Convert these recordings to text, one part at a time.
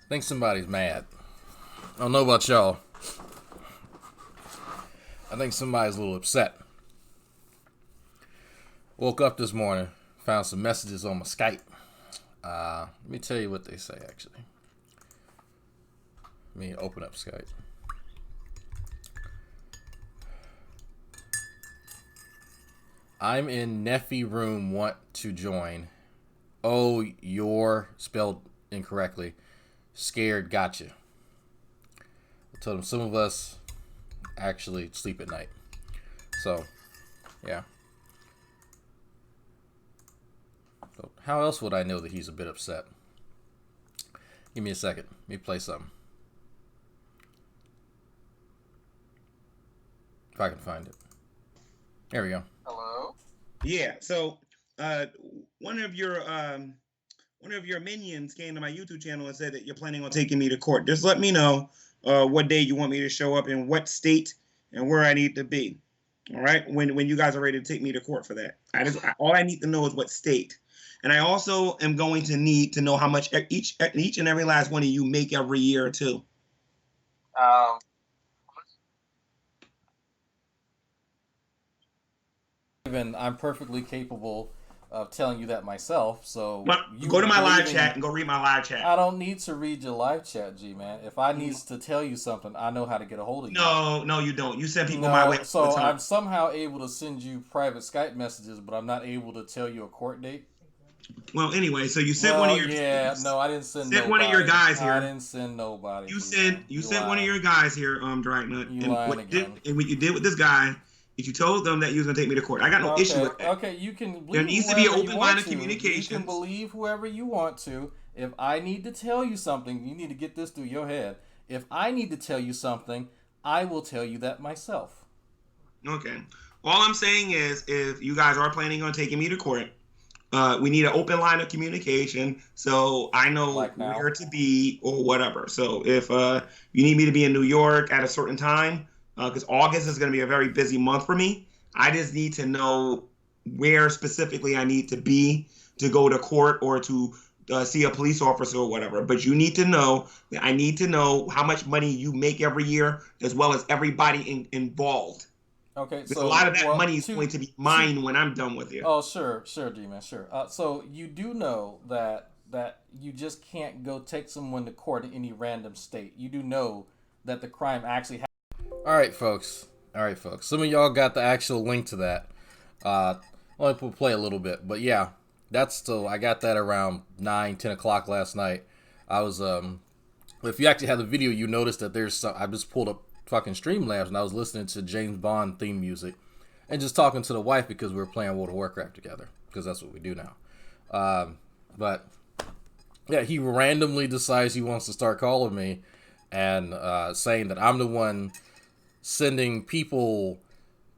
I think somebody's mad. I don't know about y'all. I think somebody's a little upset. Woke up this morning, found some messages on my Skype. Let me tell you what they say, actually. Let me open up Skype. I'm in Neffy room, want to join. Oh, you're spelled incorrectly. Scared, gotcha. I told him some of us actually sleep at night. So, yeah. So how else would I know that he's a bit upset? Give me a second. Let me play something. If I can find it. There we go. Hello? Yeah, so one of your minions came to my YouTube channel and said that you're planning on taking me to court. Just let me know what day you want me to show up, in what state, and where I need to be. All right, when you guys are ready to take me to court for that. All I need to know is what state. And I also am going to need to know how much each and every last one of you make every year too. Even I'm perfectly capable of telling you that myself. So go to my live chat and go read my live chat. I don't need to read your live chat, Gman. If I need to tell you something, I know how to get a hold of you. No, you don't. You send people my way. So I'm somehow able to send you private Skype messages, but I'm not able to tell you a court date. Well, anyway, so you sent one of your no, I didn't send one of your guys here. I didn't send nobody. You sent one of your guys here, Dragnut. You lying again. And what you did with this guy is you told them that you was gonna take me to court. I got no issue with that. Okay, you can. There needs to be an open line of communication. You can believe whoever you want to. If I need to tell you something, you need to get this through your head. If I need to tell you something, I will tell you that myself. Okay. All I'm saying is, if you guys are planning on taking me to court, we need an open line of communication so I know where to be or whatever. So if you need me to be in New York at a certain time, because August is going to be a very busy month for me, I just need to know where specifically I need to be to go to court or to see a police officer or whatever. But you need to know that I need to know how much money you make every year, as well as everybody involved. Okay, so a lot of that money is going to be mine when I'm done with you. Oh, sure, G-Man, sure. So you do know that you just can't go take someone to court in any random state. You do know that the crime actually happened. All right, folks. Some of y'all got the actual link to that. Let me play a little bit, but yeah, I got that around 9-10 o'clock last night. I was if you actually have the video, you notice that I just pulled up fucking Streamlabs and I was listening to James Bond theme music and just talking to the wife because we were playing World of Warcraft together, because that's what we do now. But yeah, he randomly decides he wants to start calling me and saying that I'm the one sending people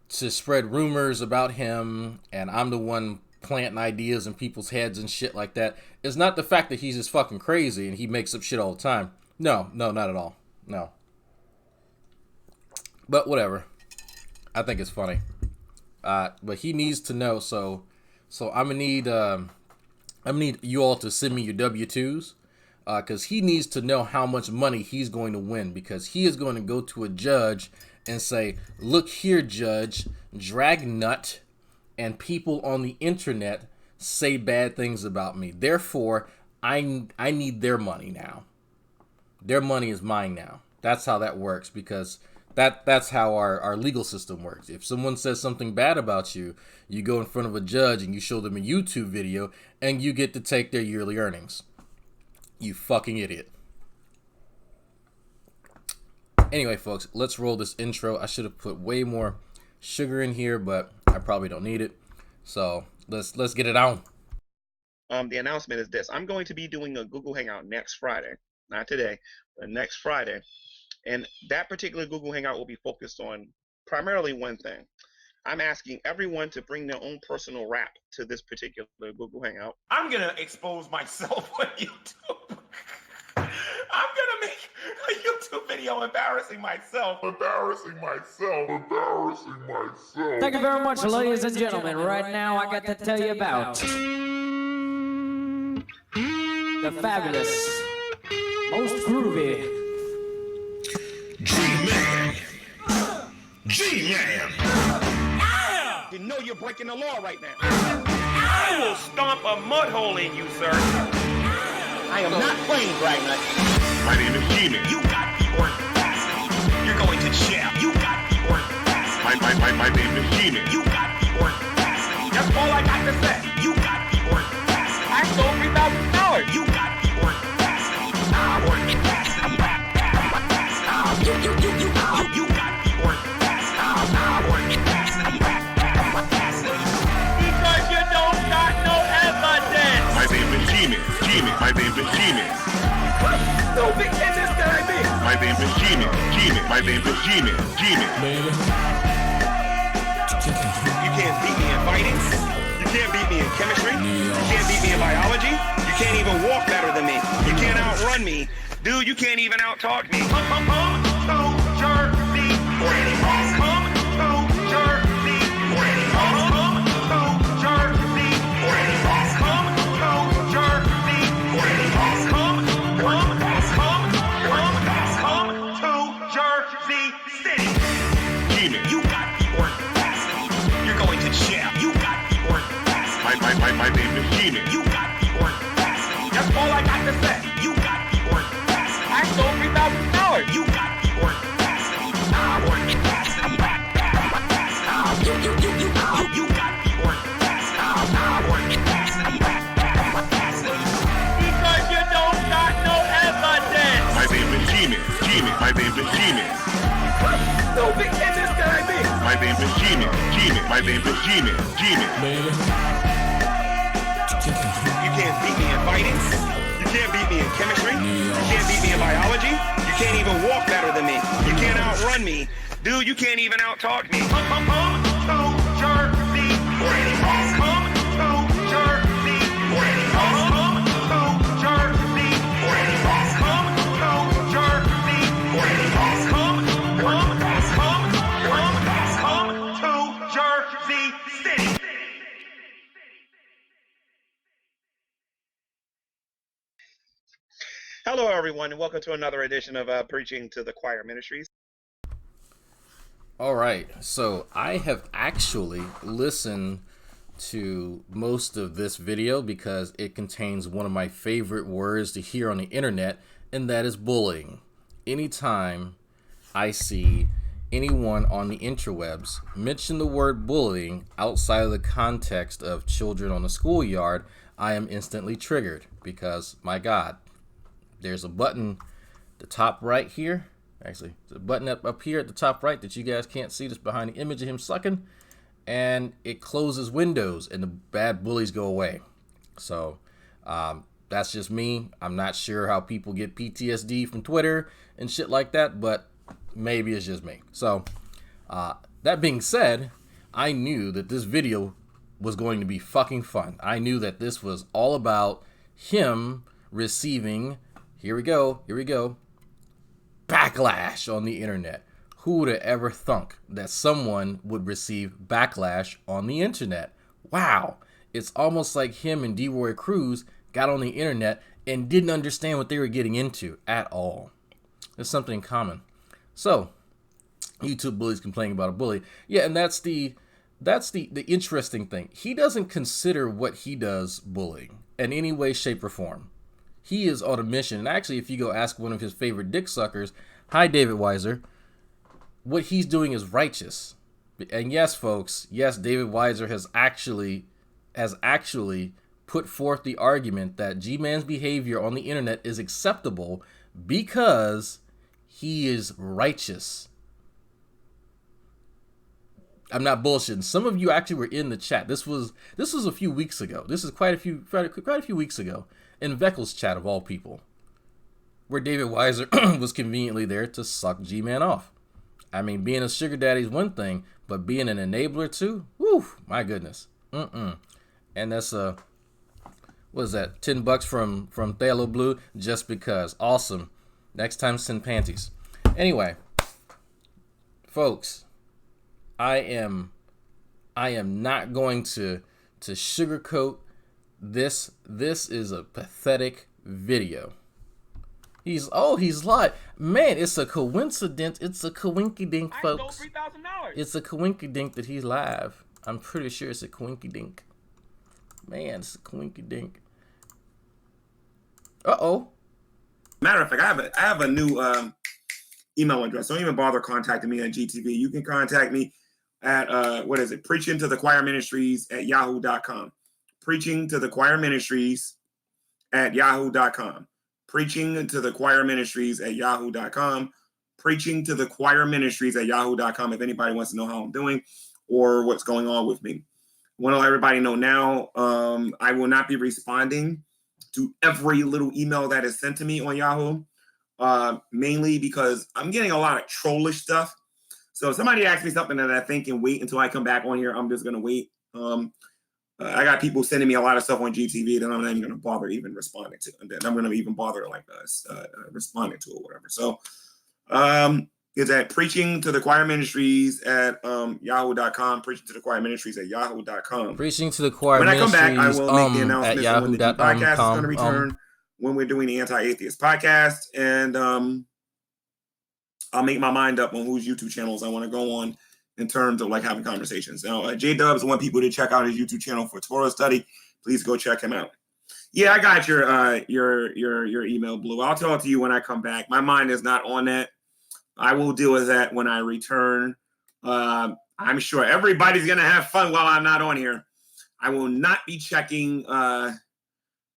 to spread rumors about him and I'm the one planting ideas in people's heads and shit like that. It's not the fact that he's just fucking crazy and he makes up shit all the time. No, not at all. No. But whatever. I think it's funny. But he needs to know, so I'm gonna need you all to send me your W-2s, because he needs to know how much money he's going to win, because he is going to go to a judge and say, "Look here, Judge, Dragnut and people on the internet say bad things about me. Therefore, I need their money now. Their money is mine now." That's how that works, because that's how our legal system works. If someone says something bad about you, you go in front of a judge and you show them a YouTube video and you get to take their yearly earnings. You fucking idiot. Anyway, folks, let's roll this intro. I should have put way more sugar in here, but I probably don't need it. So let's get it on. The announcement is this. I'm going to be doing a Google Hangout next Friday. Not today, but next Friday. And that particular Google Hangout will be focused on primarily one thing. I'm asking everyone to bring their own personal rap to this particular Google Hangout. I'm going to expose myself on YouTube. I'm going to make a YouTube video embarrassing myself. Thank you very much, ladies and gentlemen. Right now, I got to tell you about the fabulous Most groovy. Gman. Gman. You know you're breaking the law right now. I will stomp a mud hole in you, sir. I am not playing, Dragnet. My name is Gman. You got the audacity. You're going to jail. You got the audacity. My name is Gman. You got the audacity. That's all I got to say. You got the audacity. I stole $3,000. You got the audacity. You got the audacity. Because you don't got no evidence. My name is Gman. My name is Gman. So big in this guy be. My name is Gman. My name is Gman. You can't beat me in fighting. You can't beat me in chemistry. You can't beat me in biology. You can't even walk better than me. You can't outrun me. Dude, you can't even out-talk me. Come to Jersey. Come to Jersey. Come to Jersey. Come to Jersey. Come to Jersey City. Gman. You got the audacity. You're going to jail. You got the audacity. My name is Gman. You got the audacity. That's all I got to say. You got the audacity. I stole $3,000. You got the audacity. You got the audacity. Because you don't got no evidence. My name is Gman. My name is Gman. So big in this guy be. My name is Gman. My name is Gman. You can't beat me in fighting. You can't beat me in chemistry. You can't beat me in biology. You can't even walk better than me. You can't outrun me. Dude, you can't even out-talk me. Come to Jersey. Come to Jersey. Come to Jersey. Come to Jersey. Come to Jersey City. Hello, everyone, and welcome to another edition of Preaching to the Choir Ministries. All right, so I have actually listened to most of this video because it contains one of my favorite words to hear on the internet, and that is bullying. Anytime I see anyone on the interwebs mention the word bullying outside of the context of children on the schoolyard, I am instantly triggered because, my God, there's a button at the top right here. Actually, there's a button up here at the top right that you guys can't see, just behind the image of him sucking. And it closes windows and the bad bullies go away. So that's just me. I'm not sure how people get PTSD from Twitter and shit like that, but maybe it's just me. So that being said, I knew that this video was going to be fucking fun. I knew that this was all about him receiving, here we go, backlash on the internet. Who would have ever thunk that someone would receive backlash on the internet? Wow. It's almost like him and D-Roy Cruz got on the internet and didn't understand what they were getting into at all. There's something in common. So, YouTube bullies complaining about a bully. Yeah, and that's the interesting thing. He doesn't consider what he does bullying in any way, shape, or form. He is on a mission. And actually, if you go ask one of his favorite dick suckers, hi, David Weiser, what he's doing is righteous. And yes, folks, yes, David Weiser has actually put forth the argument that Gman's behavior on the internet is acceptable because he is righteous. I'm not bullshitting. Some of you actually were in the chat. This was a few weeks ago. This is quite a few weeks ago in Veckel's chat of all people, where David Weiser was conveniently there to suck Gman off. I mean, being a sugar daddy is one thing, but being an enabler too? Woo, my goodness. And that's what is that? $10 from Thalo Blue just because. Awesome. Next time send panties. Anyway, folks, I am not going to sugarcoat this. This is a pathetic video. He's live. Man, it's a coincidence. It's a coinky-dink, folks. $3,000. It's a coinky-dink that he's live. I'm pretty sure it's a coinky-dink. Man, it's a coinky-dink. Uh-oh. Matter of fact, I have a new email address. Don't even bother contacting me at GTV. You can contact me at what is it? Preaching to the Choir Ministries at yahoo.com. Preaching to the Choir Ministries at yahoo.com. Preaching to the Choir Ministries at yahoo.com. Preaching to the Choir Ministries at yahoo.com. If anybody wants to know how I'm doing or what's going on with me, I want to let everybody know now. I will not be responding to every little email that is sent to me on Yahoo, mainly because I'm getting a lot of trollish stuff. So if somebody asks me something that I think can wait until I come back on here, I'm just going to wait. I got people sending me a lot of stuff on GTV that I'm not even going to bother even responding to. And then I'm going to even bother responding to or whatever. So it's at Preaching to the Choir Ministries at yahoo.com. Preaching to the Choir Ministries at yahoo.com. Preaching to the Choir When Ministries, I come back, I will make the announcement at for when the G podcast is going to yahoo.com. return, when we're doing the Anti-Atheist podcast. And I'll make my mind up on whose YouTube channels I want to go on in terms of like having conversations. Now, J-Dubs want people to check out his YouTube channel for Torah study. Please go check him out. Yeah, I got your email, Blue. I'll tell it to you when I come back. My mind is not on that. I will deal with that when I return. I'm sure everybody's gonna have fun while I'm not on here. I will not be checking watching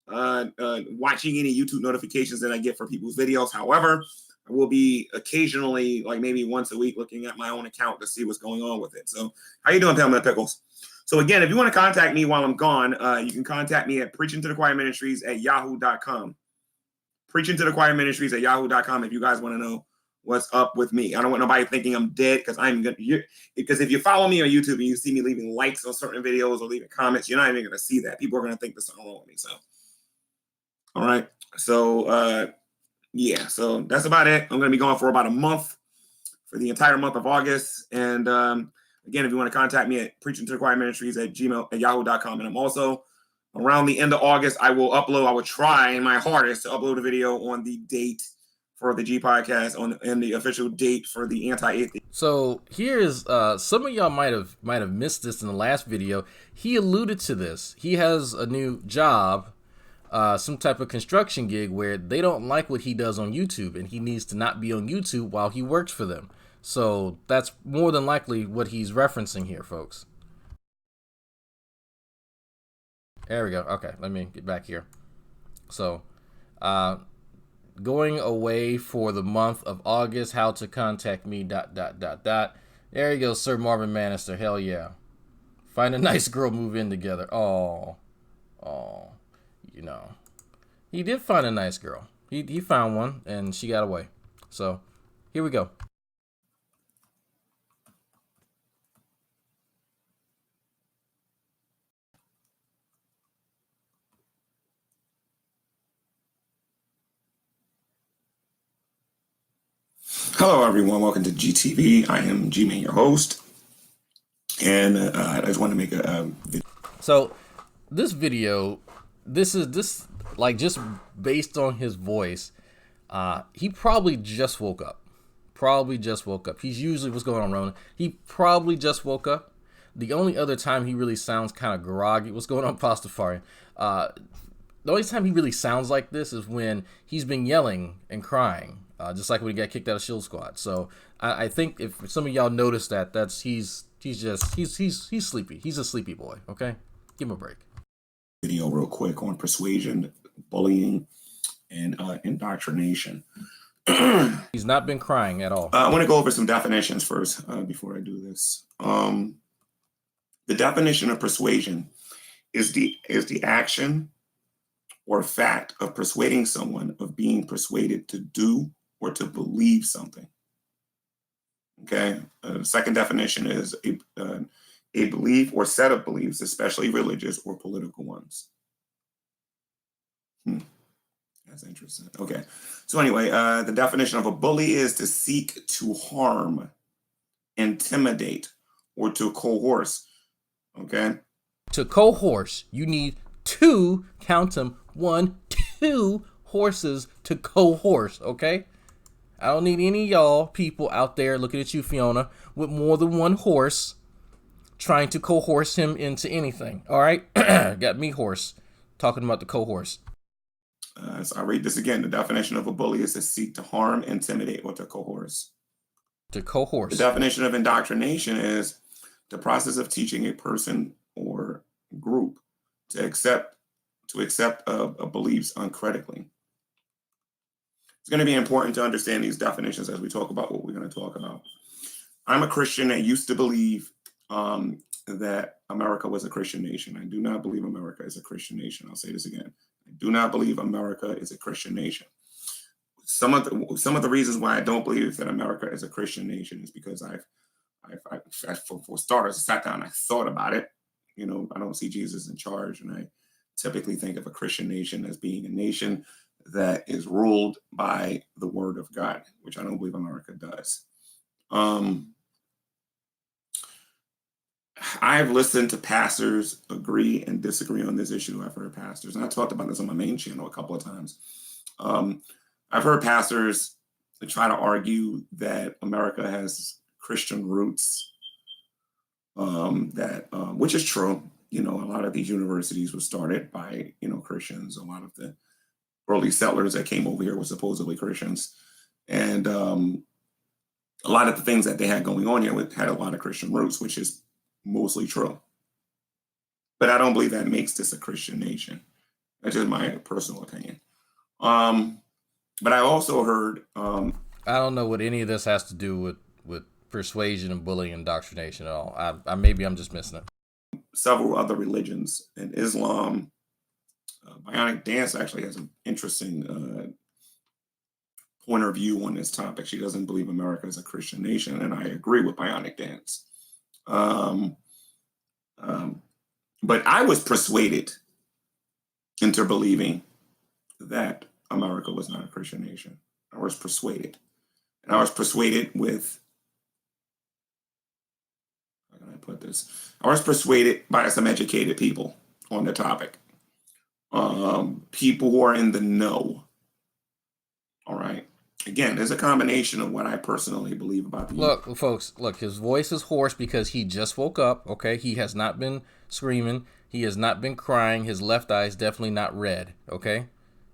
any YouTube notifications that I get for people's videos. However, I will be occasionally, like maybe once a week, looking at my own account to see what's going on with it. So how you doing, Pamela Pickles? So again, if you want to contact me while I'm gone, you can contact me at Preaching to the Choir Ministries at yahoo.com. Preaching to the Choir Ministries at yahoo.com if you guys want to know what's up with me. I don't want nobody thinking I'm dead because if you follow me on YouTube and you see me leaving likes on certain videos or leaving comments, you're not even going to see that. People are going to think there's something wrong with me. So, all right. So, yeah, so that's about it. I'm going to be gone for about a month, for the entire month of August. And again, if you want to contact me at Preaching to the Choir Ministries at yahoo.com. And I'm also around the end of August, I will try my hardest to upload a video on the date for the G podcast and the official date for the Anti-Atheist. So here's some of y'all might have missed this in the last video. He alluded to this. He has a new job, some type of construction gig where they don't like what he does on YouTube, and he needs to not be on YouTube while he works for them. So that's more than likely what he's referencing here, folks. There we go. Okay, let me get back here. So, going away for the month of August, how to contact me, ... There you go, Sir Marvin Manister. Hell yeah. Find a nice girl, move in together. Oh, you know. He did find a nice girl. He found one, and she got away. So, here we go. Hello, everyone. Welcome to GTV. I am Gman, your host. And I just want to make a video. So, this video, this like just based on his voice, he probably just woke up. He's usually, what's going on, Rona? He probably just woke up. The only other time he really sounds kind of groggy, what's going on, Pastafarian? The only time he really sounds like this is when he's been yelling and crying, just like when he got kicked out of Shield Squad. So I think if some of y'all noticed that, he's sleepy. He's a sleepy boy. Okay, give him a break. Video real quick on persuasion, bullying, and indoctrination. He's not been crying at all. I want to go over some definitions first before I do this. The definition of persuasion is the action or fact of persuading someone of being persuaded to do or to believe something. Okay. The second definition is a belief or set of beliefs, especially religious or political ones. That's interesting. Okay. So anyway, the definition of a bully is to seek to harm, intimidate, or to coerce. Okay. To coerce, you need two, count them, 1, 2 horses to cohorse, okay? I don't need any of y'all people out there looking at you, Fiona, with more than one horse trying to cohorse him into anything, all right? Got me horse talking about the cohorse. So I read this again. The definition of a bully is to seek to harm, intimidate, or to coerce. To cohorse. The definition of indoctrination is the process of teaching a person or group to accept a beliefs uncritically. It's going to be important to understand these definitions as we talk about what we're going to talk about. I'm a Christian that used to believe that America was a Christian nation. I do not believe America is a Christian nation. I'll say this again. I do not believe America is a Christian nation. Some of the reasons why I don't believe that America is a Christian nation is because for starters, I sat down, I thought about it. You know, I don't see Jesus in charge, and I typically think of a Christian nation as being a nation that is ruled by the word of God, which I don't believe America does. I've listened to pastors agree and disagree on this issue. I've heard pastors, and I talked about this on my main channel a couple of times. I've heard pastors try to argue that America has Christian roots, which is true. You know, a lot of these universities were started by, Christians. A lot of the early settlers that came over here were supposedly Christians. And a lot of the things that they had going on here had a lot of Christian roots, which is mostly true. But I don't believe that makes this a Christian nation. That's just my personal opinion. But I also heard... I don't know what any of this has to do with persuasion and bullying and indoctrination at all. Maybe I'm just missing it. Several other religions and Islam. Bionic Dance actually has an interesting point of view on this topic. She doesn't believe America is a Christian nation, and I agree with Bionic Dance. But I was persuaded into believing that America was not a Christian nation. I was persuaded. And I was persuaded with, how can I put this? I was persuaded by some educated people on the topic. People who are in the know. All right. Again, there's a combination of what I personally believe about the... Look, folks, his voice is hoarse because he just woke up, okay? He has not been screaming. He has not been crying. His left eye is definitely not red, okay?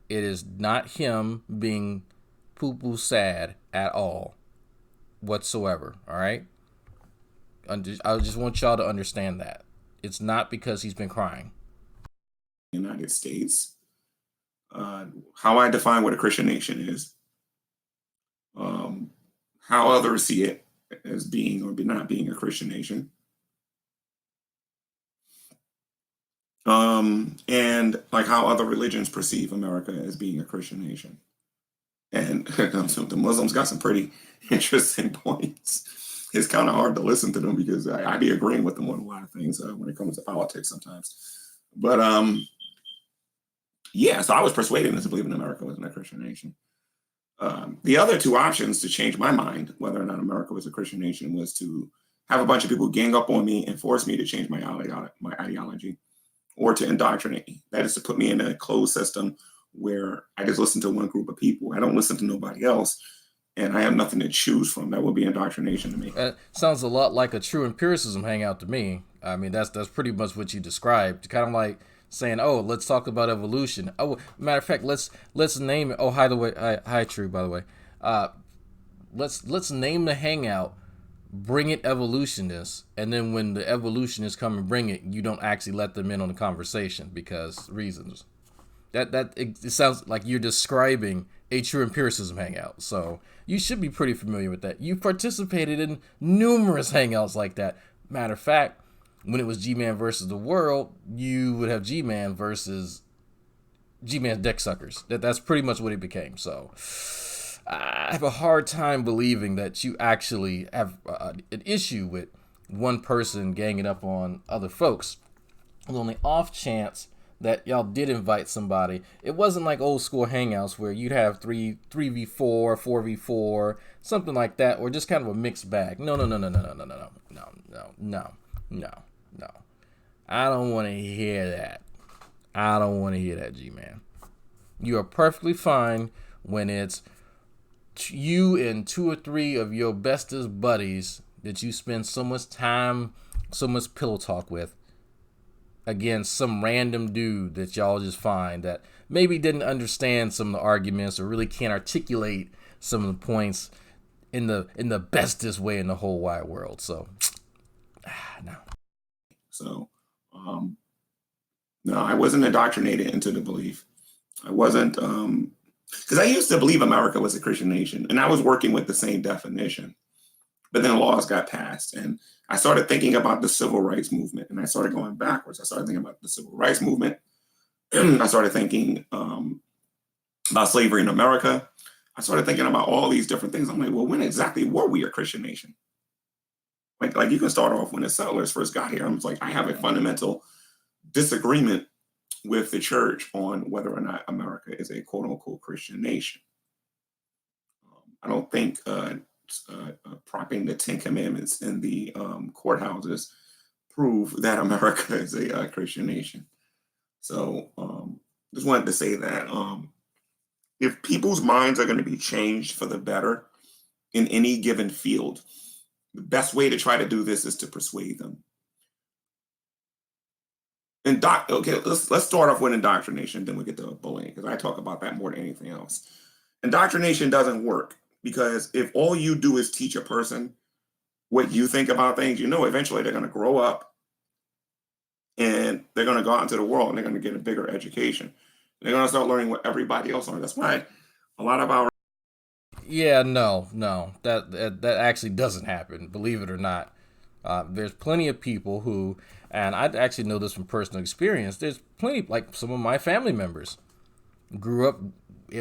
It is not him being poo-poo sad at all whatsoever, all right? I just want y'all to understand that. It's not because he's been crying. United States, how I define what a Christian nation is, how others see it as being or not being a Christian nation, and like how other religions perceive America as being a Christian nation. And the Muslims got some pretty interesting points. It's kind of hard to listen to them because I be agreeing with them on a lot of things when it comes to politics sometimes. But yeah, so I was persuaded into believing America wasn't a Christian nation. The other two options to change my mind, whether or not America was a Christian nation, was to have a bunch of people gang up on me and force me to change my ideology, or to indoctrinate me. That is to put me in a closed system where I just listen to one group of people. I don't listen to nobody else, and I have nothing to choose from. That would be indoctrination to me. Sounds a lot like a true empiricism hangout to me. I mean, that's pretty much what you described. Kind of like saying, "Oh, let's talk about evolution." Oh, matter of fact, let's name it. Oh, by the way, hi, True. By the way, let's name the hangout. Bring it evolutionists, and then when the evolutionists come and bring it, you don't actually let them in on the conversation because reasons. It sounds like you're describing a true empiricism hangout. So you should be pretty familiar with that. You participated in numerous hangouts like that. Matter of fact, when it was Gman versus the world, you would have Gman versus Gman dick suckers. That's pretty much what it became. So I have a hard time believing that you actually have an issue with one person ganging up on other folks. On the off chance that y'all did invite somebody, it wasn't like old school hangouts where you'd have 3v4, 4v4, something like that, or just kind of a mixed bag. No. I don't want to hear that. I don't want to hear that, G-Man. You are perfectly fine when it's you and 2 or 3 of your bestest buddies that you spend so much time, so much pillow talk with, against some random dude that y'all just find that maybe didn't understand some of the arguments or really can't articulate some of the points in the bestest way in the whole wide world. So, no. So, no, I wasn't indoctrinated into the belief. I wasn't, because I used to believe America was a Christian nation, and I was working with the same definition. But then laws got passed, and I started thinking about the civil rights movement, and I started going backwards. I started thinking about the civil rights movement. I started thinking about slavery in America. I started thinking about all these different things. I'm like, well, when exactly were we a Christian nation? Like you can start off when the settlers first got here. I'm like, I have a fundamental disagreement with the church on whether or not America is a quote unquote Christian nation. I don't think propping the 10 Commandments in the courthouses prove that America is a Christian nation. So just wanted to say that if people's minds are going to be changed for the better in any given field, the best way to try to do this is to persuade them. Okay, let's start off with indoctrination, then we get to bullying, because I talk about that more than anything else. Indoctrination doesn't work because if all you do is teach a person what you think about things, eventually they're going to grow up and they're going to go out into the world and they're going to get a bigger education. They're going to start learning what everybody else learns. That's why a lot of our that actually doesn't happen, believe it or not. There's plenty of people who, and I actually know this from personal experience, there's plenty, like some of my family members grew up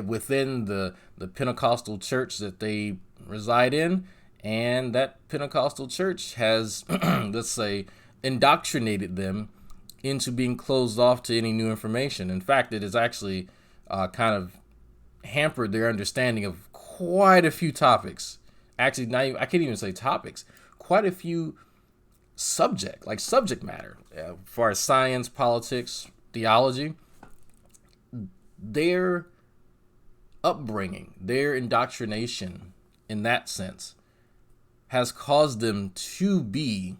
within the Pentecostal church that they reside in, and that Pentecostal church has, let's say, indoctrinated them into being closed off to any new information. In fact, it has actually kind of hampered their understanding of quite a few topics. Actually, I can't even say topics. Quite a few subject matter, as far as science, politics, theology. Their upbringing, their indoctrination, in that sense, has caused them to be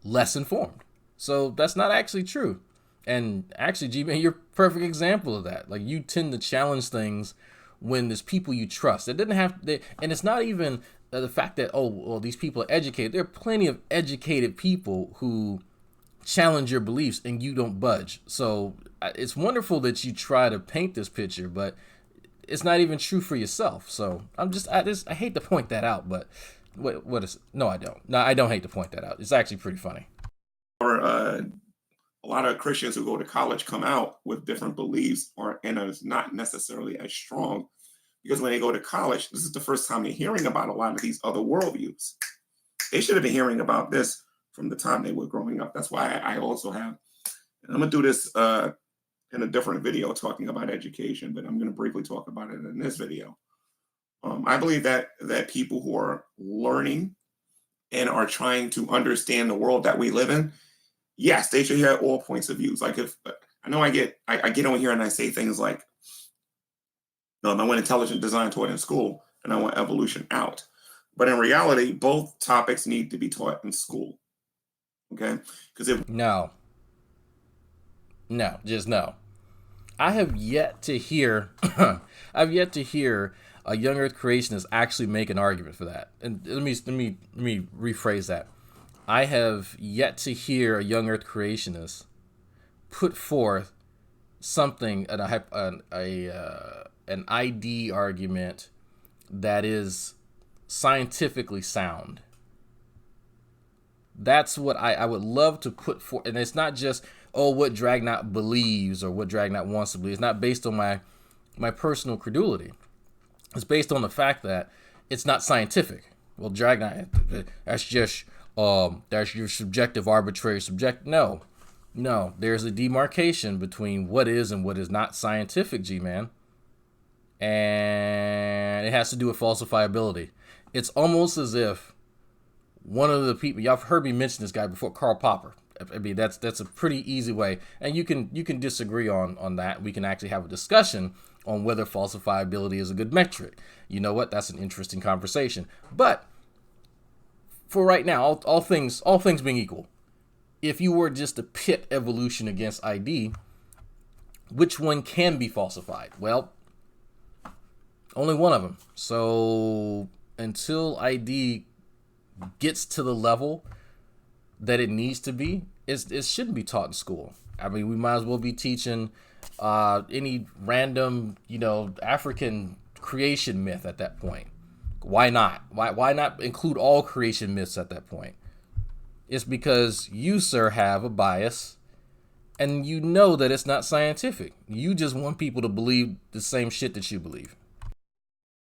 less informed. So that's not actually true. And actually, Gman, you're a perfect example of that. Like, you tend to challenge things when there's people you trust. It doesn't have to, and it's not even the fact that, these people are educated. There are plenty of educated people who challenge your beliefs and you don't budge. So it's wonderful that you try to paint this picture, but it's not even true for yourself. So I hate to point that out, but I don't hate to point that out. It's actually pretty funny. A lot of Christians who go to college come out with different beliefs and are not necessarily as strong, because when they go to college, this is the first time they're hearing about a lot of these other worldviews. They should have been hearing about this from the time they were growing up. That's why I also have, and I'm going to do this in a different video talking about education, but I'm going to briefly talk about it in this video. I believe that people who are learning and are trying to understand the world that we live in, yes, they should hear all points of views. Like, if I know I get on here and I say things like, I want intelligent design taught in school and I want evolution out. But in reality, both topics need to be taught in school. Okay? Because No. I have yet to hear a young Earth creationist actually make an argument for that. And let me rephrase that. I have yet to hear a young Earth creationist put forth something, an ID argument that is scientifically sound. That's what I would love to put forth. And it's not just, what Dragnot believes or what Dragnot wants to believe. It's not based on my personal credulity. It's based on the fact that it's not scientific. Well, Dragnot, that's your subjective, arbitrary subject. No, there's a demarcation between what is and what is not scientific, G-Man. And it has to do with falsifiability. It's almost as if one of the people, y'all have heard me mention this guy before, Karl Popper. I mean, that's a pretty easy way, and you can disagree on that. We can actually have a discussion on whether falsifiability is a good metric. You know what? That's an interesting conversation. But for right now, all things being equal, if you were just to pit evolution against ID, which one can be falsified? Well, only one of them. So until ID gets to the level that it needs to be, it shouldn't be taught in school. I mean, we might as well be teaching any random, African creation myth at that point. Why not? Why not include all creation myths at that point? It's because you, sir, have a bias, and you know that it's not scientific. You just want people to believe the same shit that you believe.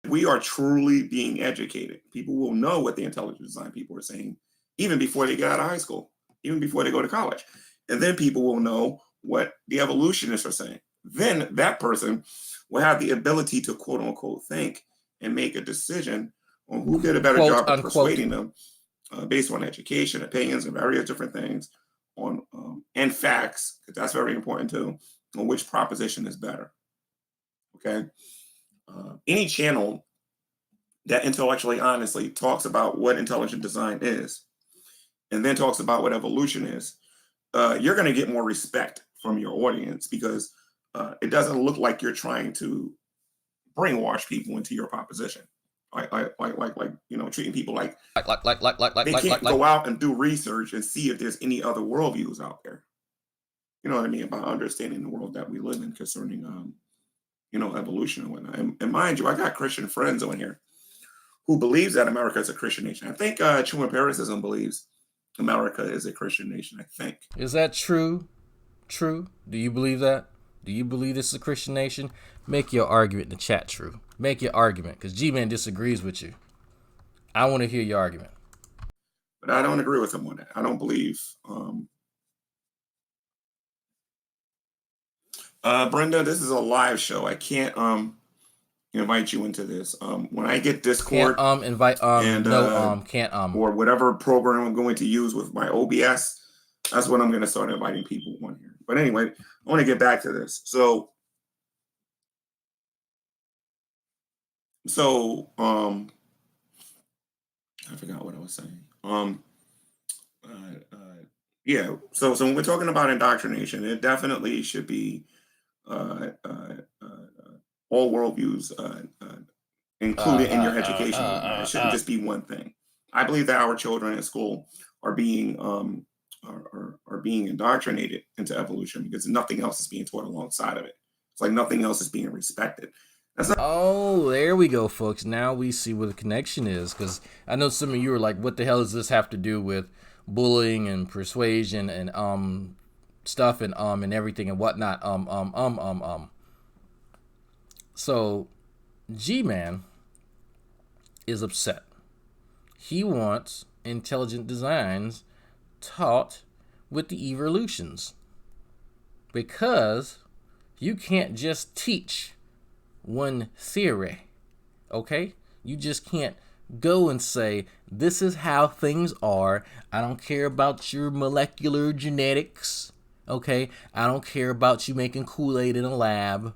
We are truly being educated. People will know what the intelligent design people are saying, even before they get out of high school, even before they go to college. And then people will know what the evolutionists are saying. Then that person will have the ability to quote unquote think and make a decision on who did a better Quote, job of unquote. persuading them based on education, opinions, and various different things on and facts, because that's very important too, on which proposition is better. Okay. Any channel that intellectually honestly talks about what intelligent design is and then talks about what evolution is, you're going to get more respect from your audience, because it doesn't look like you're trying to brainwash people into your proposition. Like treating people like they can't go out and do research and see if there's any other worldviews out there. You know what I mean? About understanding the world that we live in concerning evolution and whatnot. And mind you, I got Christian friends on here who believes that America is a Christian nation. I think True Empiricism believes America is a Christian nation, I think. Is that true? True? Do you believe that? Do you believe this is a Christian nation? Make your argument in the chat, True. Make your argument, because Gman disagrees with you. I want to hear your argument. But I don't agree with him on that. I don't believe. Brenda, this is a live show. I can't invite you into this. When I get Discord, can't invite and can't or whatever program I'm going to use with my OBS, that's when I'm going to start inviting people on here. But anyway, I want to get back to this. So I forgot what I was saying. Yeah. So when we're talking about indoctrination, it definitely should be all worldviews included in your education. It shouldn't just be one thing. I believe that our children in school are being being indoctrinated into evolution because nothing else is being taught alongside of it. It's like nothing else is being respected. Oh, there we go, folks. Now we see where the connection is, because I know some of you are like, what the hell does this have to do with bullying and persuasion and stuff and everything and whatnot. So Gman is upset. He wants intelligent designs taught with the evolutions, because you can't just teach one theory, okay? You just can't go and say, this is how things are. I don't care about your molecular genetics, okay? I don't care about you making Kool-Aid in a lab.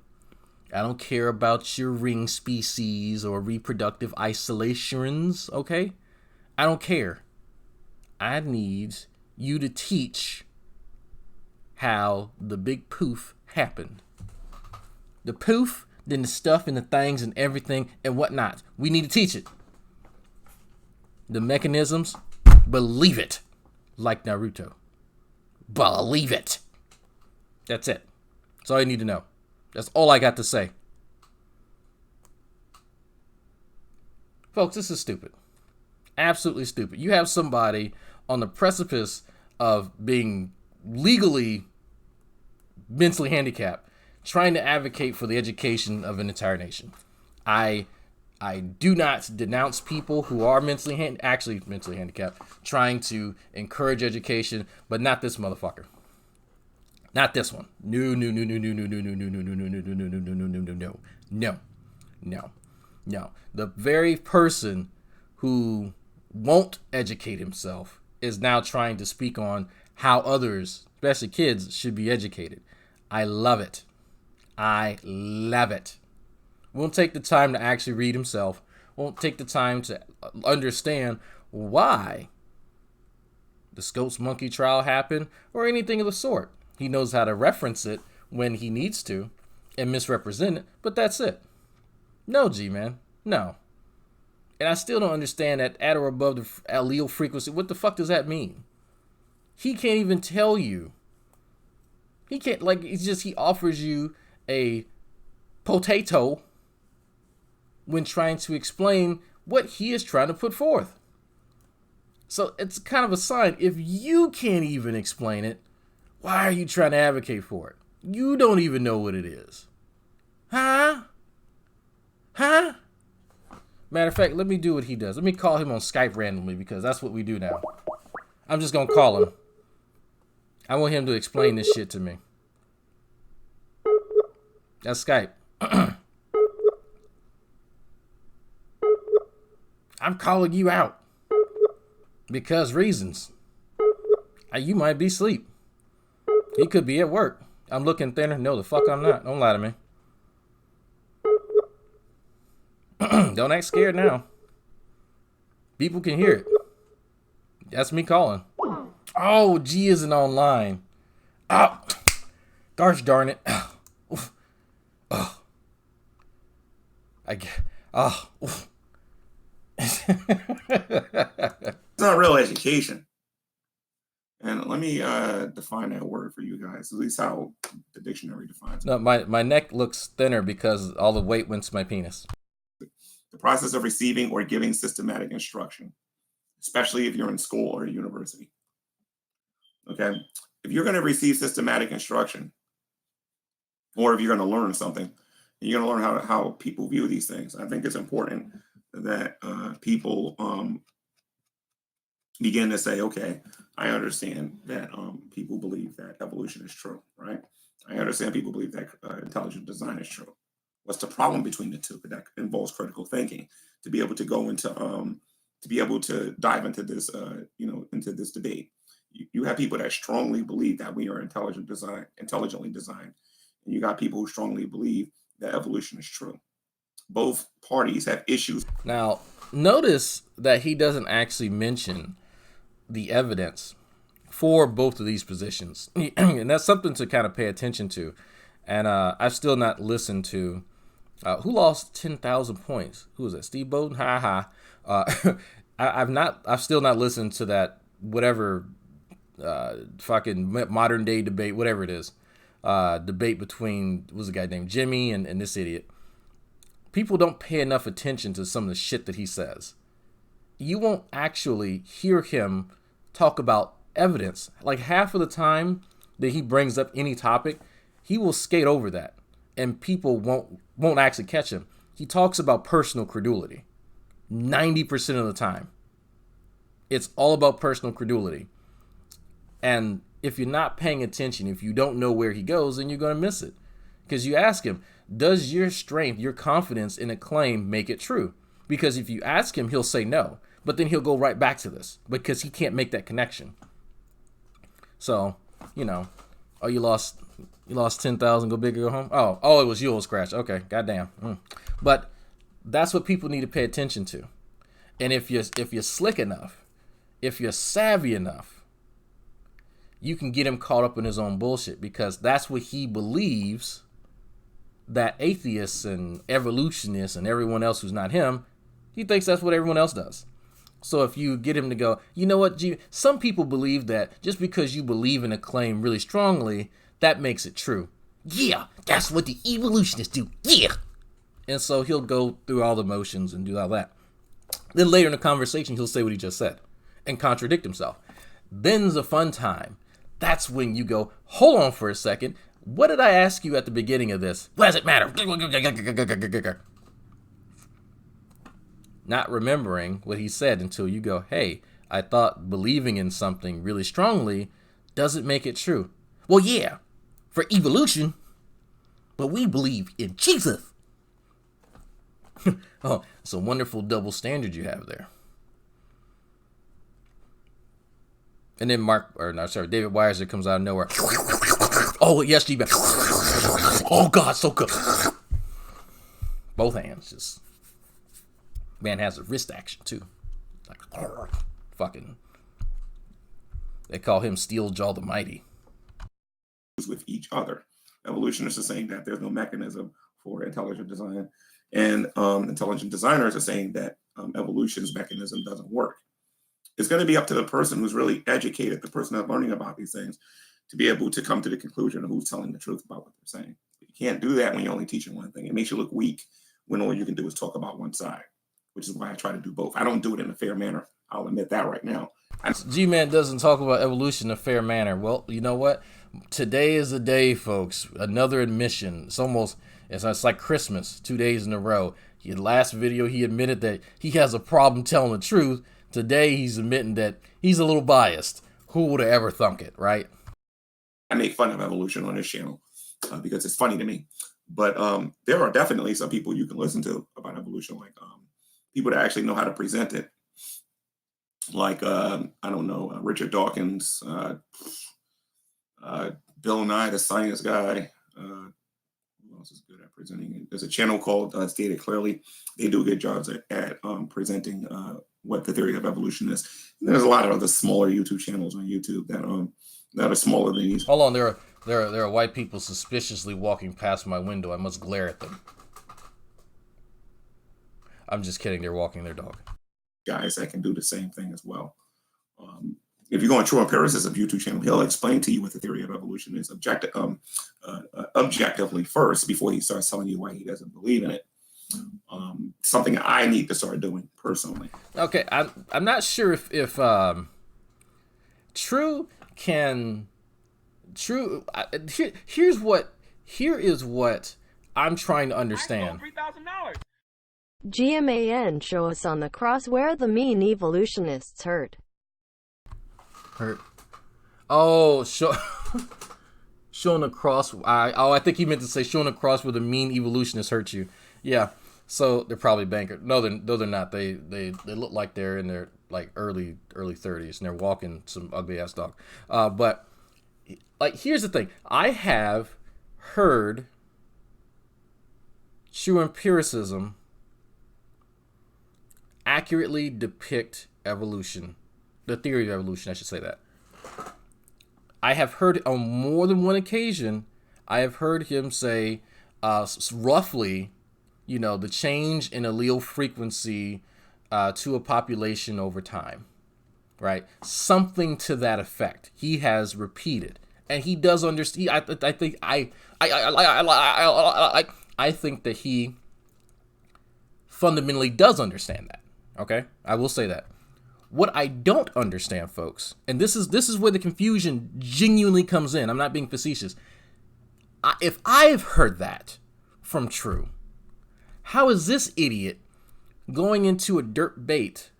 I don't care about your ring species or reproductive isolations, okay? I don't care. I need you to teach how the big poof happened. The poof, then the stuff and the things and everything and whatnot. We need to teach it. The mechanisms, believe it. Like Naruto. Believe it. That's it. That's all you need to know. That's all I got to say. Folks, this is stupid. Absolutely stupid. You have somebody on the precipice of being legally mentally handicapped trying to advocate for the education of an entire nation. I do not denounce people who are mentally handicapped trying to encourage education, but not this motherfucker. Not this one. No. The very person who won't educate himself is now trying to speak on how others, especially kids, should be educated. I love it. I love it. Won't take the time to actually read himself. Won't take the time to understand why the Scopes monkey trial happened or anything of the sort. He knows how to reference it when he needs to and misrepresent it, but that's it. No, G-Man. No. And I still don't understand that at or above the allele frequency. What the fuck does that mean? He can't even tell you. He can't, like, it's just he offers you a potato when trying to explain what he is trying to put forth. So it's kind of a sign. If you can't even explain it, why are you trying to advocate for it? You don't even know what it is. Huh? Matter of fact, let me do what he does. Let me call him on Skype randomly because that's what we do now. I'm just going to call him. I want him to explain this shit to me. That's Skype. I'm calling you out. Because reasons. You might be asleep. He could be at work. I'm looking thinner. No, the fuck I'm not. Don't lie to me. Don't act scared now. People can hear it. That's me calling. Oh, G isn't online. Oh, gosh darn it. Oh. It's not real education. And let me define that word for you guys, at least how the dictionary defines it. No, my neck looks thinner because all the weight went to my penis. The process of receiving or giving systematic instruction, especially if you're in school or university. Okay? If you're going to receive systematic instruction, or if you're going to learn something, you're going to learn how people view these things. I think it's important that people begin to say, okay, I understand that people believe that evolution is true, right? I understand people believe that intelligent design is true. What's the problem between the two? That involves critical thinking to be able to go into, to be able to dive into this, into this debate. You have people that strongly believe that we are intelligently designed, and you got people who strongly believe that evolution is true. Both parties have issues. Now, notice that he doesn't actually mention the evidence for both of these positions. And that's something to kind of pay attention to. And I've still not listened to who lost 10,000 points. Who was that? Steve Bowden? Ha ha. I've still not listened to that whatever fucking modern day debate, whatever it is, debate between what was the guy named Jimmy and this idiot. People don't pay enough attention to some of the shit that he says. You won't actually hear him talk about evidence. Like half of the time that he brings up any topic, he will skate over that and people won't actually catch him. He talks about personal credulity 90% of the time. It's all about personal credulity. And if you're not paying attention, if you don't know where he goes, then you're going to miss it. Because you ask him, does your strength, your confidence in a claim make it true? Because if you ask him, he'll say no. But then he'll go right back to this because he can't make that connection. So, oh, you lost 10,000, go big or go home? Oh, it was you, scratch. Okay, goddamn. But that's what people need to pay attention to. And if you're slick enough, if you're savvy enough, you can get him caught up in his own bullshit because that's what he believes that atheists and evolutionists and everyone else who's not him, he thinks that's what everyone else does. So if you get him to go, you know what, G, some people believe that just because you believe in a claim really strongly, that makes it true. Yeah, that's what the evolutionists do. Yeah. And so he'll go through all the motions and do all that. Then later in the conversation, he'll say what he just said and contradict himself. Then's a fun time. That's when you go, hold on for a second. What did I ask you at the beginning of this? What does it matter? Not remembering what he said until you go, hey, I thought believing in something really strongly doesn't make it true. Well, yeah, for evolution, but we believe in Jesus. Oh, it's a wonderful double standard you have there. And then David Weiser comes out of nowhere. Oh, yes, G-Man. Oh, God, so good. Both hands, just. Man has a wrist action, too. Like, fucking. They call him Steel Jaw the Mighty. With each other. Evolutionists are saying that there's no mechanism for intelligent design. And intelligent designers are saying that evolution's mechanism doesn't work. It's going to be up to the person who's really educated, the person that's learning about these things, to be able to come to the conclusion of who's telling the truth about what they're saying. You can't do that when you're only teaching one thing. It makes you look weak when all you can do is talk about one side, which is why I try to do both. I don't do it in a fair manner. I'll admit that right now. G-Man doesn't talk about evolution in a fair manner. Well, you know what? Today is the day, folks. Another admission. It's like Christmas, 2 days in a row. Last video, he admitted that he has a problem telling the truth. Today, he's admitting that he's a little biased. Who would have ever thunk it, right? I make fun of evolution on this channel because it's funny to me. But there are definitely some people you can listen to about evolution, like people that actually know how to present it. Like, I don't know, Richard Dawkins, Bill Nye, the science guy. Who else is good at presenting it? There's a channel called Stated Clearly. They do good jobs at presenting what the theory of evolution is. And there's a lot of other smaller YouTube channels on YouTube that are smaller than these. Hold on, there are white people suspiciously walking past my window. I must glare at them. I'm just kidding. They're walking their dog. Guys that can do the same thing as well. If you go on True Empiricism YouTube channel, he'll explain to you what the theory of evolution is objectively first before he starts telling you why he doesn't believe in it. Something I need to start doing personally. Okay, I'm not sure if here is what I'm trying to understand. $3,000. GMAN show us on the cross where the mean evolutionists hurt. Oh, showing the cross. I think he meant to say showing the cross where the mean evolutionists hurt you. Yeah. So they're probably bankers. No, they're not. They look like they're in their like early 30s and they're walking some ugly ass dog. But like here's the thing. I have heard True Empiricism accurately depict evolution. The theory of evolution, I should say that. I have heard on more than one occasion, I have heard him say roughly, the change in allele frequency to a population over time, right? Something to that effect. He has repeated, and he does understand. I think that he fundamentally does understand that. Okay, I will say that. What I don't understand, folks, and this is where the confusion genuinely comes in. I'm not being facetious. If I've heard that from True, how is this idiot going into a dirt bait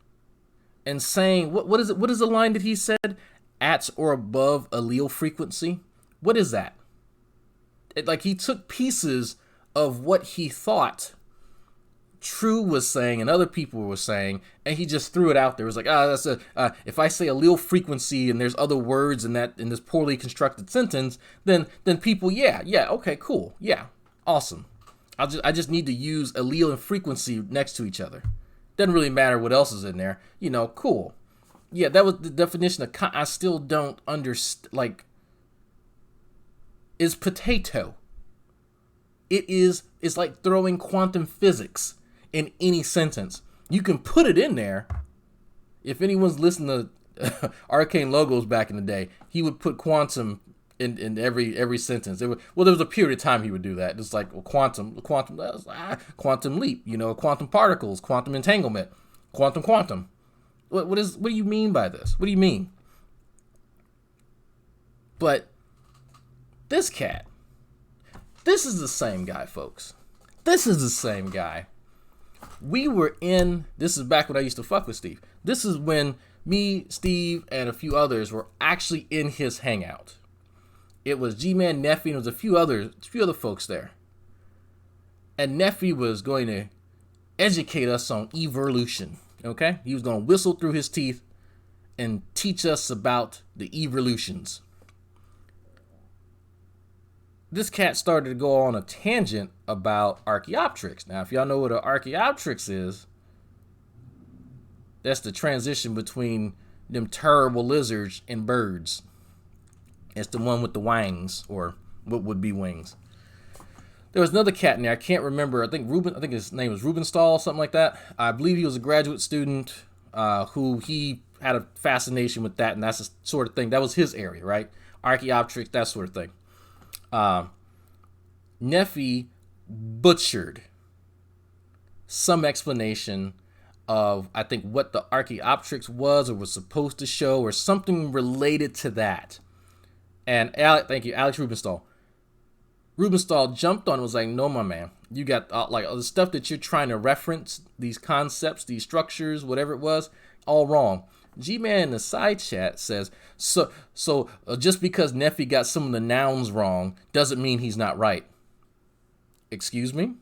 and saying what is it? What is the line that he said? At or above allele frequency. What is that? Like he took pieces of what he thought True was saying and other people were saying, and he just threw it out there. It was like, that's if I say allele frequency and there's other words in this poorly constructed sentence, then people, yeah, okay, cool, yeah, awesome. I just need to use allele and frequency next to each other. Doesn't really matter what else is in there, cool. Yeah, that was the definition of. I still don't understand. Like, is potato. It's like throwing quantum physics in any sentence. You can put it in there. If anyone's listening to Arcane Logos back in the day, he would put quantum in every sentence. There was a period of time he would do that. It's like quantum leap, quantum particles, quantum entanglement, quantum. What do you mean by this? What do you mean? But this cat, this is the same guy, folks. This is the same guy. This is back when I used to fuck with Steve. This is when me, Steve, and a few others were actually in his hangout. It was Gman, Neffy, and there was a few other folks there. And Neffy was going to educate us on evolution, okay? He was going to whistle through his teeth and teach us about the evolutions. This cat started to go on a tangent about Archaeopteryx. Now, if y'all know what an Archaeopteryx is, that's the transition between them terrible lizards and birds. It's the one with the wings, or what would be wings. There was another cat in there. I can't remember. I think his name was Rubenstahl, something like that. I believe he was a graduate student who he had a fascination with that, and that's the sort of thing. That was his area, right? Archaeopteryx, that sort of thing. Nephi butchered some explanation of, I think, what the Archaeopteryx was or was supposed to show, or something related to that. And thank you, Alex Rubenstahl. Rubenstahl jumped on and was like, no, my man, you got like all the stuff that you're trying to reference, these concepts, these structures, whatever it was, all wrong. Gman in the side chat says, so just because Nephi got some of the nouns wrong doesn't mean he's not right. Excuse me?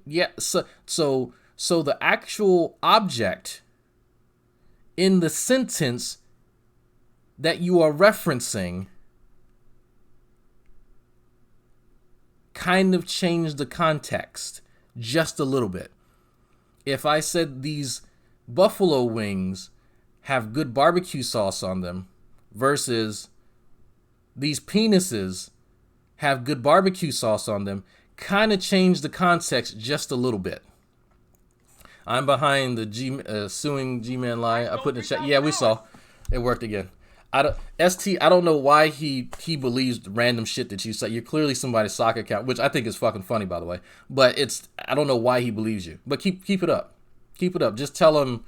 Yeah, so the actual object in the sentence that you are referencing kind of changed the context just a little bit. If I said these buffalo wings have good barbecue sauce on them versus these penises have good barbecue sauce on them, kind of changed the context just a little bit. I'm behind the suing Gman lie. I put in the chat. Yeah, we saw. It worked again. I don't know why he believes random shit that you say. You're clearly somebody's soccer account, which I think is fucking funny, by the way. But I don't know why he believes you. But keep it up. Keep it up. Just tell him.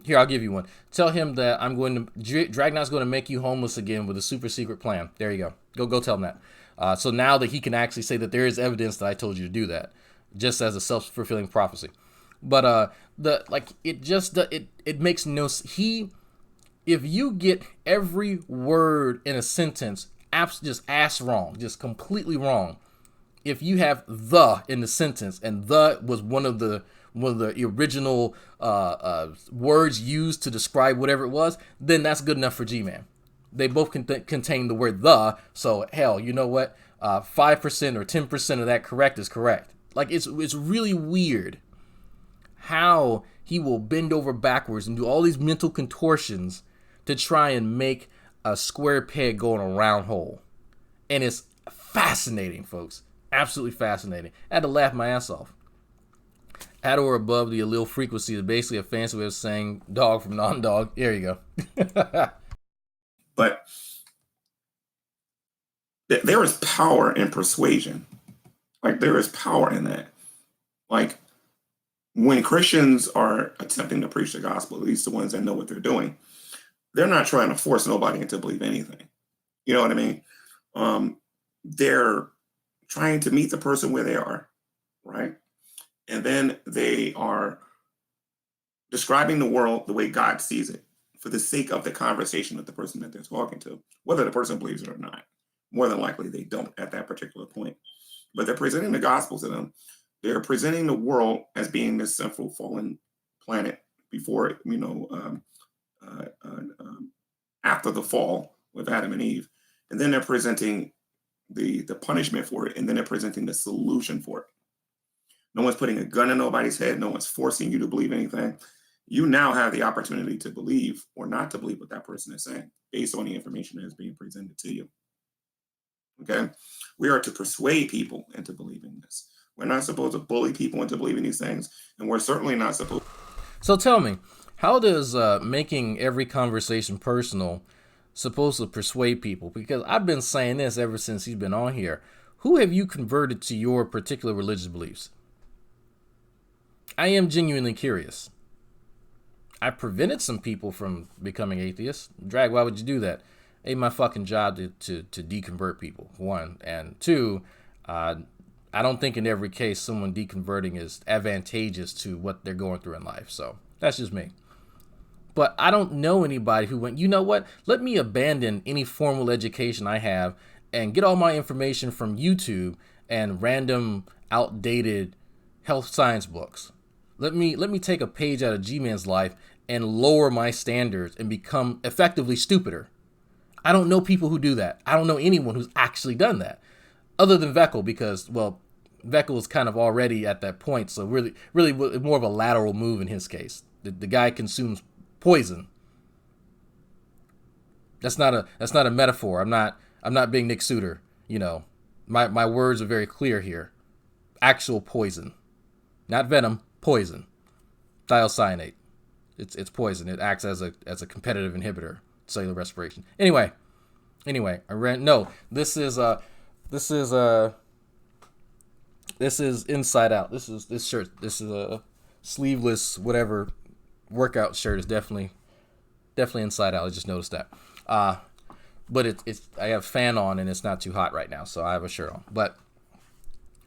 Here, I'll give you one. Tell him that Dragnot's going to make you homeless again with a super secret plan. There you go. Go tell him that. So now that he can actually say that there is evidence that I told you to do that, just as a self-fulfilling prophecy. But it makes no if you get every word in a sentence just ass wrong, just completely wrong. If you have the in the sentence and the was one of the original words used to describe whatever it was, then that's good enough for G-Man. They both contain the word the, so hell, you know what? 5% or 10% of that correct is correct. Like, it's really weird how he will bend over backwards and do all these mental contortions to try and make a square peg go in a round hole. And it's fascinating, folks. Absolutely fascinating. I had to laugh my ass off. At or above the allele frequency is basically a fancy way of saying dog from non-dog. There you go. But there is power in persuasion. Like, there is power in that. Like, when Christians are attempting to preach the gospel, at least the ones that know what they're doing, they're not trying to force nobody to believe anything. You know what I mean? They're trying to meet the person where they are, right? And then they are describing the world the way God sees it for the sake of the conversation with the person that they're talking to, whether the person believes it or not. More than likely, they don't at that particular point. But they're presenting the gospel to them. They're presenting the world as being this sinful, fallen planet before, after the fall with Adam and Eve. And then they're presenting the punishment for it, and then they're presenting the solution for it. No one's putting a gun in nobody's head. No one's forcing you to believe anything. You now have the opportunity to believe or not to believe what that person is saying based on the information that is being presented to you. Okay? We are to persuade people into believing this. We're not supposed to bully people into believing these things, and we're certainly not supposed. So tell me, how does making every conversation personal supposed to persuade people? Because I've been saying this ever since he's been on here. Who have you converted to your particular religious beliefs? I am genuinely curious. I prevented some people from becoming atheists. Drag, why would you do that? Ain't my fucking job to deconvert people, one. And two, I don't think in every case someone deconverting is advantageous to what they're going through in life. So that's just me. But I don't know anybody who went, you know what? Let me abandon any formal education I have and get all my information from YouTube and random outdated health science books. Let me take a page out of Gman's life and lower my standards and become effectively stupider. I don't know people who do that. I don't know anyone who's actually done that, other than Veckel, because, well, Veckel is kind of already at that point, so really more of a lateral move in his case. The guy consumes poison. That's not a metaphor. I'm not being Nick Suter. You know, my words are very clear here. Actual poison, not venom. Poison, thiocyanate. It's poison. It acts as a competitive inhibitor, cellular respiration. Anyway, I ran. No, this is Inside Out. This shirt. This is a sleeveless whatever workout shirt is definitely Inside Out. I just noticed that. But it's I have a fan on and it's not too hot right now, so I have a shirt on. But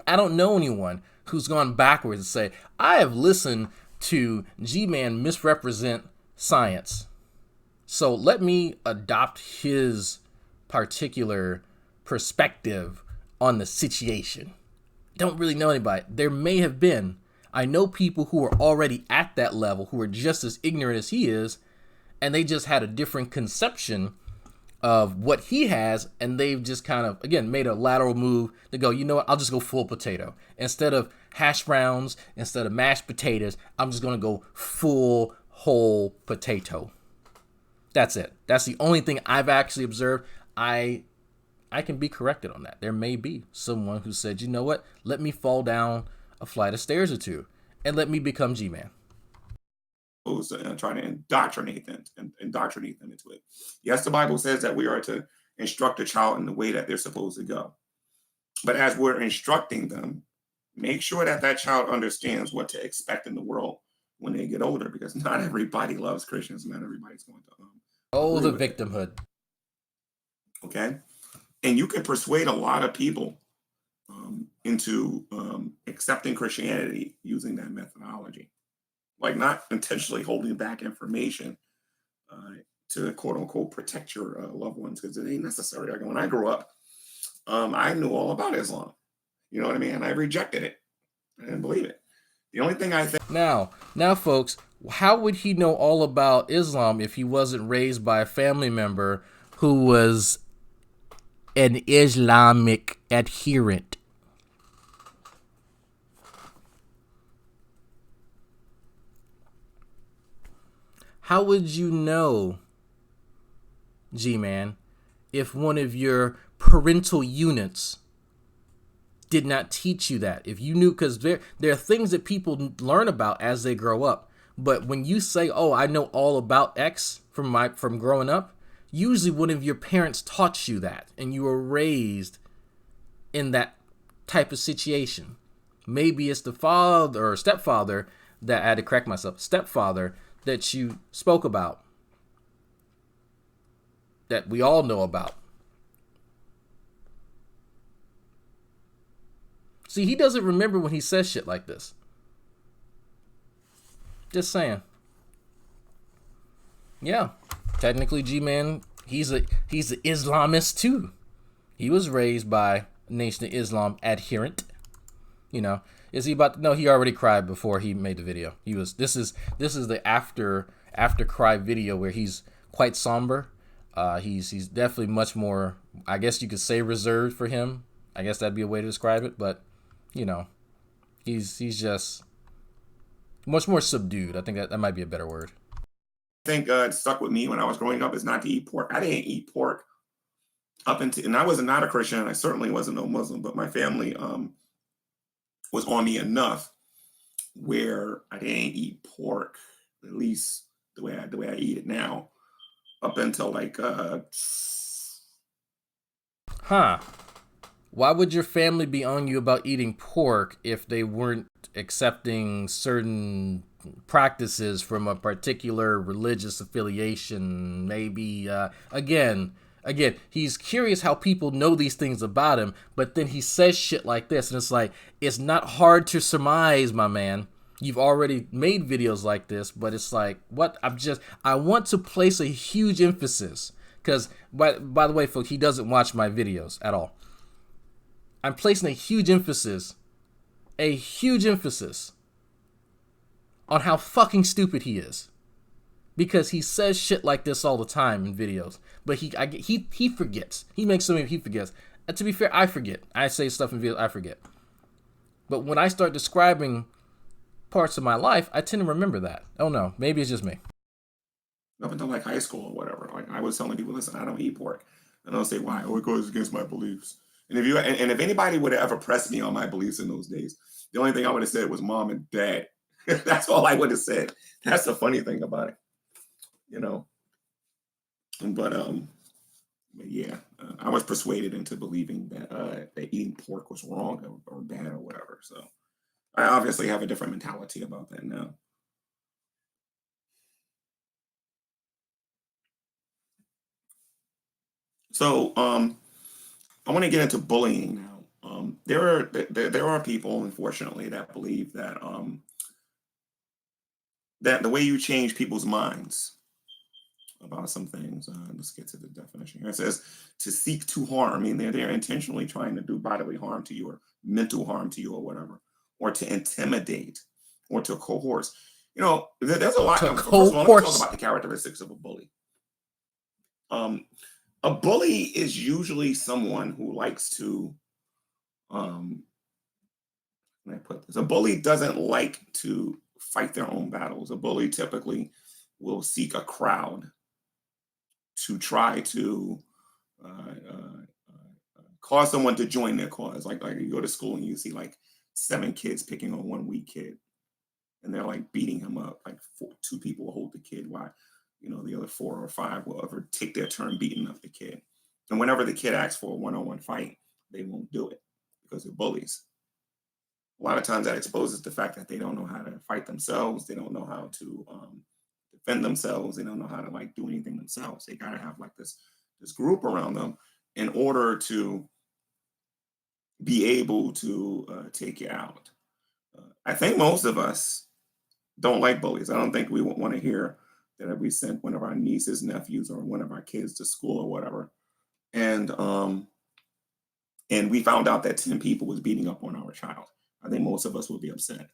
I don't know anyone who's gone backwards and say, I have listened to Gman misrepresent science, so let me adopt his particular perspective on the situation. Don't really know anybody. There may have been. I know people who are already at that level who are just as ignorant as he is, and they just had a different conception of what he has, and they've just kind of, again, made a lateral move to go, you know what, I'll just go full potato. Instead of hash browns, instead of mashed potatoes, I'm just going to go full whole potato. That's it. That's the only thing I've actually observed. I can be corrected on that. There may be someone who said, you know what, let me fall down a flight of stairs or two, and let me become G-Man. Trying to indoctrinate them into it. Yes, the Bible says that we are to instruct a child in the way that they're supposed to go. But as we're instructing them, make sure that child understands what to expect in the world when they get older, because not everybody loves Christians. Not everybody's going to. The victimhood. Okay. And you can persuade a lot of people into accepting Christianity using that methodology. Like not intentionally holding back information to quote unquote protect your loved ones, because it ain't necessary. Like when I grew up, I knew all about Islam. You know what I mean? And I rejected it. I didn't believe it. The only thing I think now, folks, how would he know all about Islam if he wasn't raised by a family member who was an Islamic adherent? How would you know, G-Man, if one of your parental units did not teach you that? If you knew, because there are things that people learn about as they grow up. But when you say, oh, I know all about X from growing up, usually one of your parents taught you that, and you were raised in that type of situation. Maybe it's the father or stepfather that I had to correct myself, stepfather that you spoke about, that we all know about. See, he doesn't remember when he says shit like this. Just saying. Yeah, technically G-Man, he's an Islamist too. He was raised by Nation of Islam adherent. You know, is he about to, no, he already cried before he made the video. This is the after cry video where he's quite somber. He's definitely much more, I guess you could say, reserved for him. I guess that'd be a way to describe it, but you know, he's just much more subdued. I think that might be a better word. I think it stuck with me when I was growing up is not to eat pork. I didn't eat pork up until, and I was not a Christian, and I certainly wasn't no Muslim, but my family was on me enough where I didn't eat pork, at least the way I eat it now, up until like Why would your family be on you about eating pork if they weren't accepting certain practices from a particular religious affiliation? Maybe, again, he's curious how people know these things about him, but then he says shit like this, and it's like, it's not hard to surmise, my man. You've already made videos like this, but it's like, what? I want to place a huge emphasis, because, by the way, folks, he doesn't watch my videos at all. I'm placing a huge emphasis on how fucking stupid he is. Because he says shit like this all the time in videos. But he forgets. He makes so many, he forgets. And to be fair, I forget. I say stuff in videos, I forget. But when I start describing parts of my life, I tend to remember that. Oh no, maybe it's just me. Up until like high school or whatever, like I was telling people, listen, I don't eat pork. And they'll say, why? Oh, it goes against my beliefs. And if anybody would have ever pressed me on my beliefs in those days, the only thing I would have said was mom and dad. That's all I would have said. That's the funny thing about it, you know. But yeah, I was persuaded into believing that eating pork was wrong or bad or whatever. So I obviously have a different mentality about that now. So I want to get into bullying now. There are people, unfortunately, that believe that that the way you change people's minds about some things. Let's get to the definition here. It says to seek to harm. I mean, they're intentionally trying to do bodily harm to you or mental harm to you or whatever, or to intimidate or to coerce. You know, there's a lot. First of all, let me talk about the characteristics of a bully. A bully is usually someone who likes to, can I put this? A bully doesn't like to fight their own battles. A bully typically will seek a crowd to try to cause someone to join their cause. Like you go to school and you see like 7 kids picking on one weak kid, and they're like beating him up. Like 2 people will hold the kid while the other 4 or 5 will ever take their turn beating up the kid. And whenever the kid asks for a one-on-one fight, they won't do it because they're bullies. A lot of times that exposes the fact that they don't know how to fight themselves. They don't know how to defend themselves. They don't know how to like do anything themselves. They gotta have like this group around them in order to be able to take you out. I think most of us don't like bullies. I don't think we want to hear that we sent one of our nieces, nephews, or one of our kids to school or whatever, and we found out that 10 people was beating up on our child. I think most of us would be upset.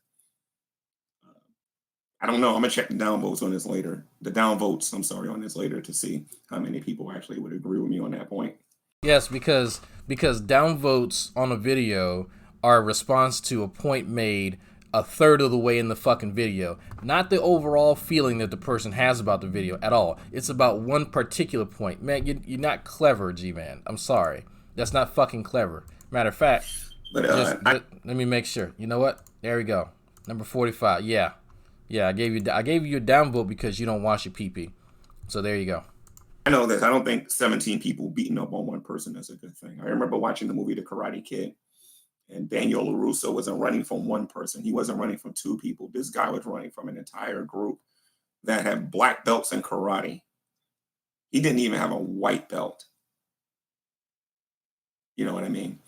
I don't know. I'm gonna check the downvotes on this later. On this later to see how many people actually would agree with me on that point. Yes, because downvotes on a video are a response to a point made a third of the way in the fucking video. Not the overall feeling that the person has about the video at all. It's about one particular point. Man, you're not clever, Gman. I'm sorry. That's not fucking clever. Matter of fact, let me make sure. You know what? There we go. Number 45. Yeah, I gave you a downvote because you don't wash your pee-pee. So there you go. I know this. I don't think 17 people beating up on one person is a good thing. I remember watching the movie The Karate Kid, and Daniel LaRusso wasn't running from one person. He wasn't running from 2 people. This guy was running from an entire group that had black belts in karate. He didn't even have a white belt. You know what I mean?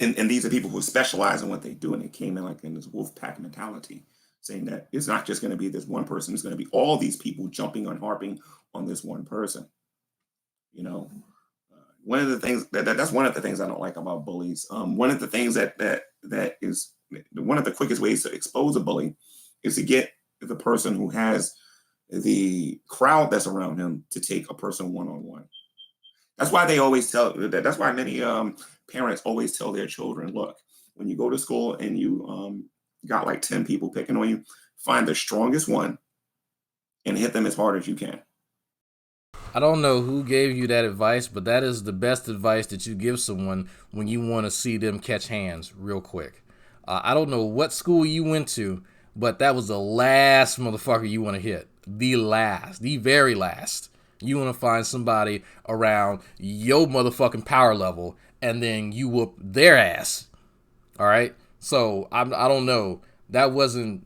And these are people who specialize in what they do, and they came in like in this wolf pack mentality, saying that it's not just going to be this one person, it's going to be all these people jumping on, harping on this one person. You know, one of the things that's one of the things I don't like about bullies. One of the things that is one of the quickest ways to expose a bully is to get the person who has the crowd that's around him to take a person one-on-one. That's why they always tell. That's why many parents always tell their children, look, when you go to school and you got like 10 people picking on you, find the strongest one and hit them as hard as you can. I don't know who gave you that advice, but that is the best advice that you give someone when you want to see them catch hands real quick. I don't know what school you went to, but that was the last motherfucker you want to hit. The very last. You want to find somebody around your motherfucking power level, and then you whoop their ass. All right? So I don't know. That wasn't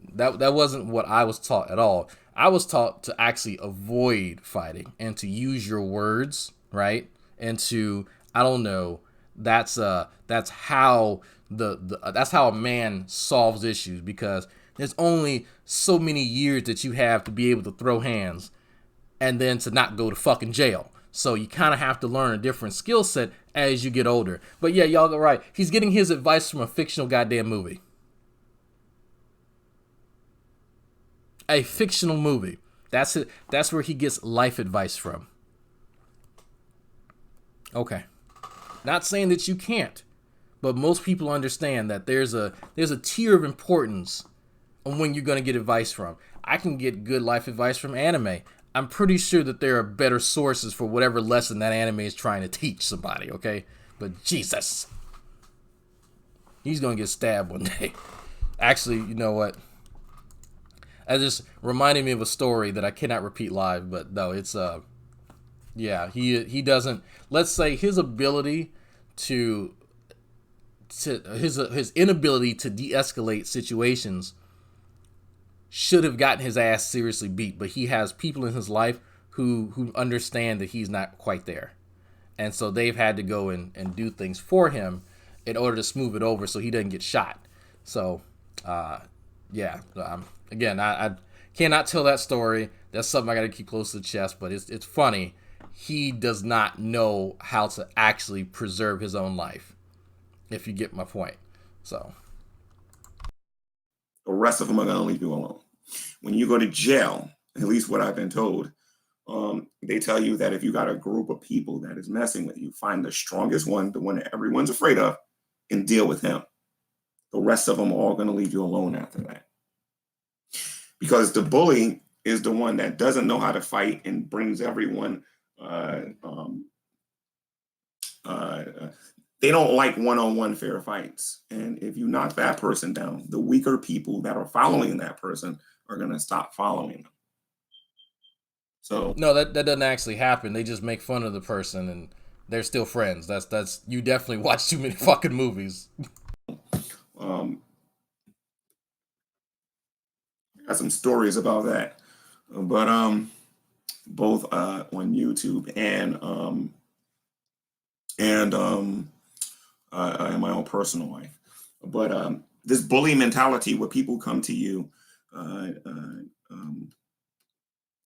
what I was taught at all. I was taught to actually avoid fighting and to use your words, right? And to, I don't know, that's how that's how a man solves issues, because there's only so many years that you have to be able to throw hands and then to not go to fucking jail. So you kind of have to learn a different skill set as you get older. But yeah, y'all are right. He's getting his advice from a fictional goddamn movie. A fictional movie. That's it. That's where he gets life advice from. Okay. Not saying that you can't, but most people understand that there's a tier of importance on when you're going to get advice from. I can get good life advice from anime. I'm pretty sure that there are better sources for whatever lesson that anime is trying to teach somebody, okay? But Jesus. He's going to get stabbed one day. Actually, you know what? That just reminded me of a story that I cannot repeat live, but no, it's yeah, he doesn't. Let's say his ability to his inability to de-escalate situations should have gotten his ass seriously beat, but he has people in his life who understand that he's not quite there, and so they've had to go and do things for him in order to smooth it over so he doesn't get shot. So yeah, again, I cannot tell that story. That's something I got to keep close to the chest, but it's funny. He does not know how to actually preserve his own life, if you get my point. So the rest of them are going to leave you alone. When you go to jail, at least what I've been told, they tell you that if you got a group of people that is messing with you, find the strongest one, the one that everyone's afraid of, and deal with him. The rest of them are all going to leave you alone after that. Because the bully is the one that doesn't know how to fight and brings everyone. They don't like one-on-one fair fights. And if you knock that person down, the weaker people that are following that person are going to stop following them. So no, that doesn't actually happen. They just make fun of the person and they're still friends. That's you definitely watch too many fucking movies. Got some stories about that, but both on YouTube and in my own personal life. But this bully mentality, where people come to you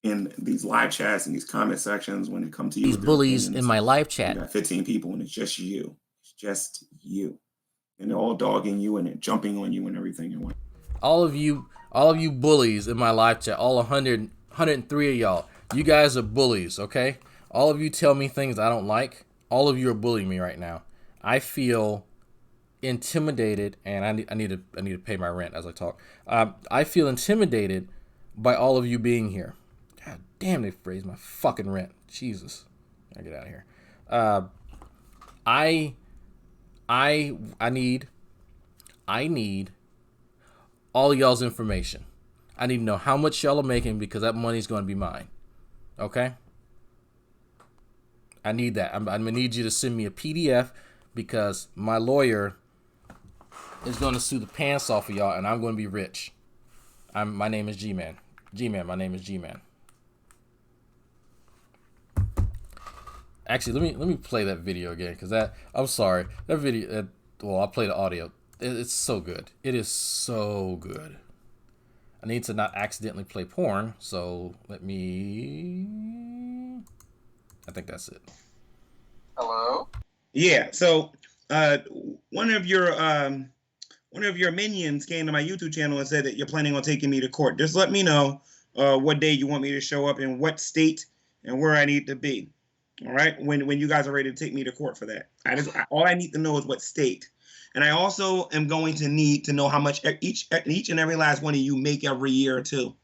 in these live chats and these comment sections, when they come to you, these bullies in my live chat, you got 15 people and it's just you. It's just you, and they're all dogging you and they're jumping on you and everything. All of you bullies in my live chat, all 103 of y'all, you guys are bullies, okay? All of you tell me things I don't like. All of you are bullying me right now. I feel intimidated, and I need to pay my rent as I talk. I feel intimidated by all of you being here. God damn, they raised my fucking rent. Jesus, I get out of here. I need all y'all's information. I need to know how much y'all are making, because that money's going to be mine. Okay? I need that. I'm going to need you to send me a PDF, because my lawyer is going to sue the pants off of y'all, and I'm going to be rich. My name is Gman. Gman, my name is Gman. Actually, let me play that video again, because I'm sorry. That video, I'll play the audio. It's so good. It is so good. I need to not accidentally play porn, so let me... I think that's it. Hello? Yeah, so one of your minions came to my YouTube channel and said that you're planning on taking me to court. Just let me know what day you want me to show up, in what state, and where I need to be. All right? When you guys are ready to take me to court for that. All I need to know is what state. And I also am going to need to know how much each and every last one of you make every year, too.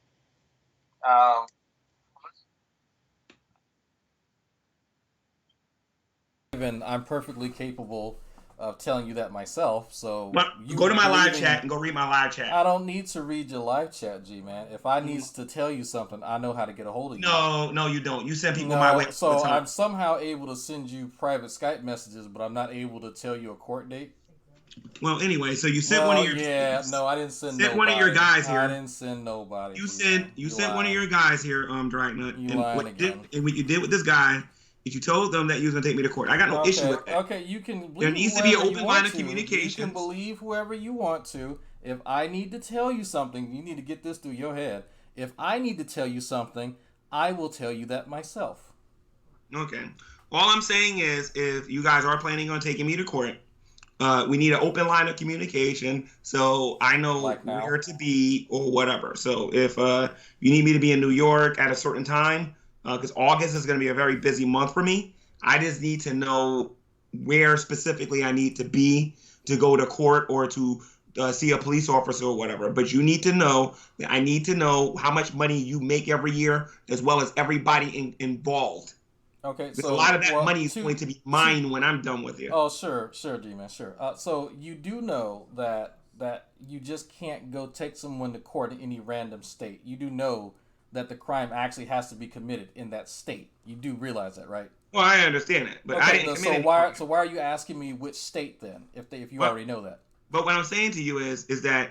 Even I'm perfectly capable of telling you that myself. So go to my live chat and go read my live chat. I don't need to read your live chat, G-Man. If I need to tell you something, I know how to get a hold of you. No, you don't. You send people my way. So I'm somehow able to send you private Skype messages, but I'm not able to tell you a court date. Well, anyway, so you sent one of your... Yeah, no, I didn't send nobody. One of your guys here. I didn't send nobody. You sent one of your guys here, Dragnut. You lying again. And what you did with this guy is you told them that you was going to take me to court. I got no issue with that. Okay, you can believe there needs to be an open line of communication. You can believe whoever you want to. If I need to tell you something, you need to get this through your head. If I need to tell you something, I will tell you that myself. Okay. All I'm saying is, if you guys are planning on taking me to court, We need an open line of communication so I know Like now? where to be or whatever. So if you need me to be in New York at a certain time, because August is going to be a very busy month for me, I just need to know where specifically I need to be to go to court or to see a police officer or whatever. But you need to know that I need to know how much money you make every year, as well as everybody involved. Okay, Because so a lot of that well, money is going to be mine when I'm done with you. Oh, sure, G-Man, sure. So you do know that you just can't go take someone to court in any random state. You do know that the crime actually has to be committed in that state. You do realize that, right? Well, I understand it, but I Okay, didn't commit so any why crime. so why are you asking me which state then? If you already know that, But what I'm saying to you is that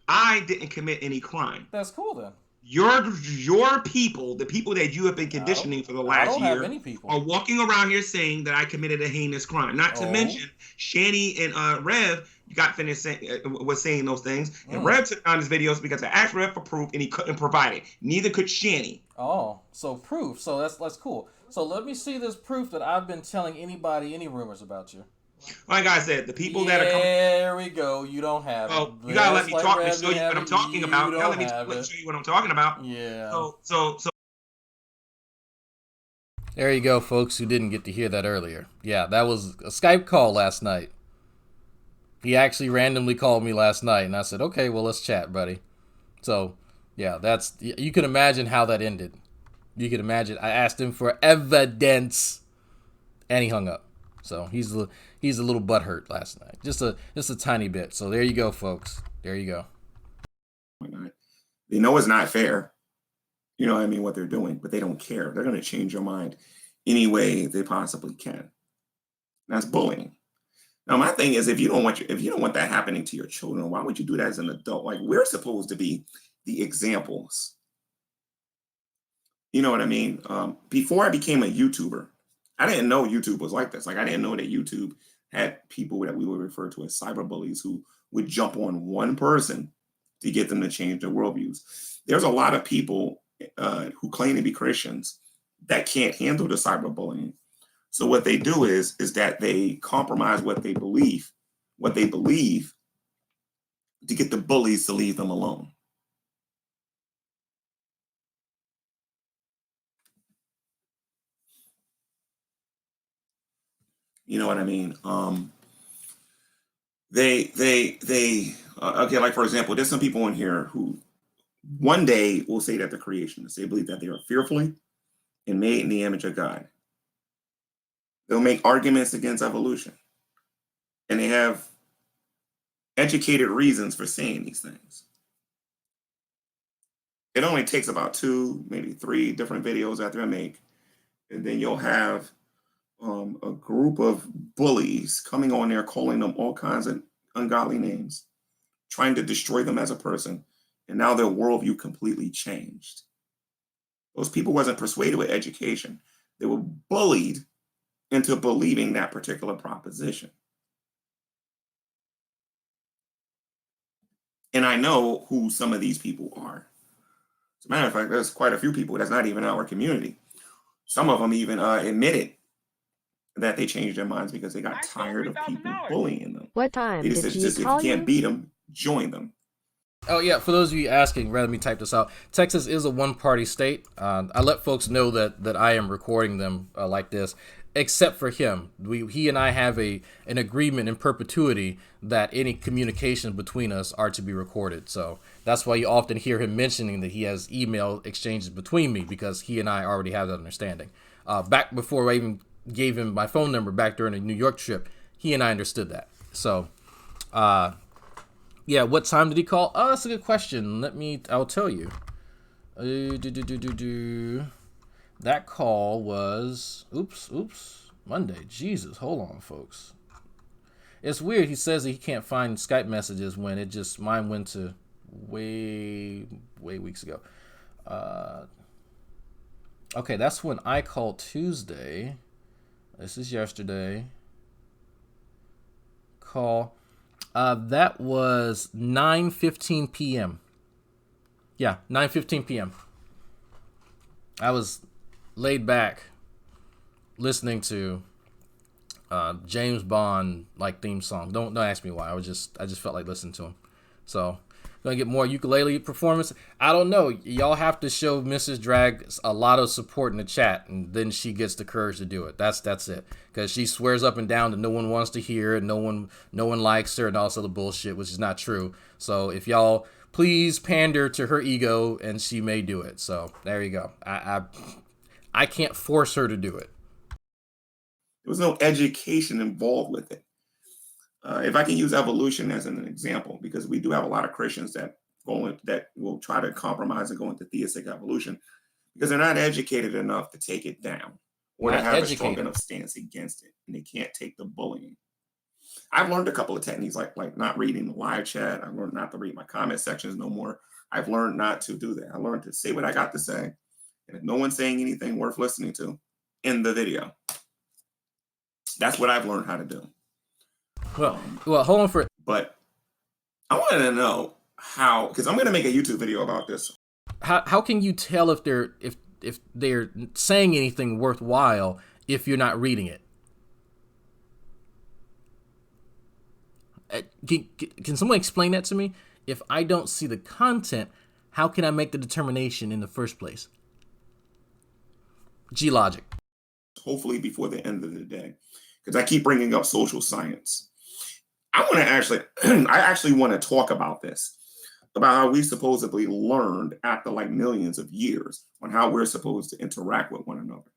I didn't commit any crime. that's cool then. Your people, the people that you have been I don't, conditioning for the I last don't have year, any people. are walking around here saying that I committed a heinous crime. Not to Oh. mention, Shani and Rev got finished was saying those things, and Rev took down his videos because I asked Rev for proof, and he couldn't provide it. Neither could Shani. Oh, so proof. So that's cool. So let me see this proof that I've been telling anybody any rumors about you. Like I said, the people that are coming. There we go. You don't have it. Well, you gotta let me Just talk like and show Rev you have what I'm it, talking about. You You gotta let don't me have it. show you what I'm talking about. Yeah. So There you go, folks who didn't get to hear that earlier. Yeah, that was a Skype call last night. He actually randomly called me last night, and I said, okay, well, let's chat, buddy. So, yeah, you can imagine how that ended. You can imagine. I asked him for evidence, and he hung up. So he's a little butthurt last night, just a tiny bit. So there you go, folks. There you go. They know it's not fair. You know what I mean, what they're doing, but they don't care. They're going to change your mind any way they possibly can. That's bullying. Now, my thing is, if you don't want that happening to your children, why would you do that as an adult? Like, we're supposed to be the examples. You know what I mean? Before I became a YouTuber, I didn't know YouTube was like this. Like, I didn't know that YouTube had people that we would refer to as cyberbullies who would jump on one person to get them to change their worldviews. There's a lot of people who claim to be Christians that can't handle the cyberbullying. So what they do is that they compromise what they believe to get the bullies to leave them alone. You know what I mean? Okay, like for example, there's some people in here who one day will say that they're creationists. They believe that they are fearfully and made in the image of God. They'll make arguments against evolution. And they have educated reasons for saying these things. It only takes about 2, maybe 3 different videos after I make, and then you'll have a group of bullies coming on there, calling them all kinds of ungodly names, trying to destroy them as a person, and now their worldview completely changed. Those people wasn't persuaded with education. They were bullied into believing that particular proposition. And I know who some of these people are. As a matter of fact, there's quite a few people that's not even in our community. Some of them even admitted that they changed their minds because they got tired of people bullying them. What time They did just he said, if call you can't you? beat them, join them. Oh, yeah, for those of you asking, rather me type this out, Texas is a one-party state. I let folks know that I am recording them like this, except for him. He and I have an agreement in perpetuity that any communications between us are to be recorded. So that's why you often hear him mentioning that he has email exchanges between me, because he and I already have that understanding. Back before I even gave him my phone number back during the New York trip, he and I understood that. So, yeah, what time did he call? Oh, that's a good question. I'll tell you. That call was, Monday. Jesus, hold on, folks. It's weird. He says that he can't find Skype messages when mine went to way weeks ago. Okay, that's when I called Tuesday. This is yesterday. Call. That was 9:15 p.m. Yeah, 9:15 p.m. I was laid back listening to James Bond like theme song. Don't ask me why. I just felt like listening to him. So gonna get more ukulele performance. I don't know. Y'all have to show Mrs. Drag a lot of support in the chat, and then she gets the courage to do it. That's it. Because she swears up and down that no one wants to hear it, no one likes her, and all this other bullshit, which is not true. So if y'all please pander to her ego, and she may do it. So there you go. I can't force her to do it. There was no education involved with it. If I can use evolution as an example, because we do have a lot of Christians that will try to compromise and go into theistic evolution because they're not educated enough to take it down or to have a strong enough stance against it, and they can't take the bullying. I've learned a couple of techniques like not reading the live chat. I've learned not to read my comment sections no more. I've learned not to do that. I learned to say what I got to say, and if no one's saying anything worth listening to, end the video. That's what I've learned how to do. Well, hold on for it. But I wanted to know how, because I'm going to make a YouTube video about this. How can you tell if they're saying anything worthwhile if you're not reading it? Can someone explain that to me? If I don't see the content, how can I make the determination in the first place? G-logic. Hopefully before the end of the day, because I keep bringing up social science. I actually want to talk about this, about how we supposedly learned after like millions of years on how we're supposed to interact with one another.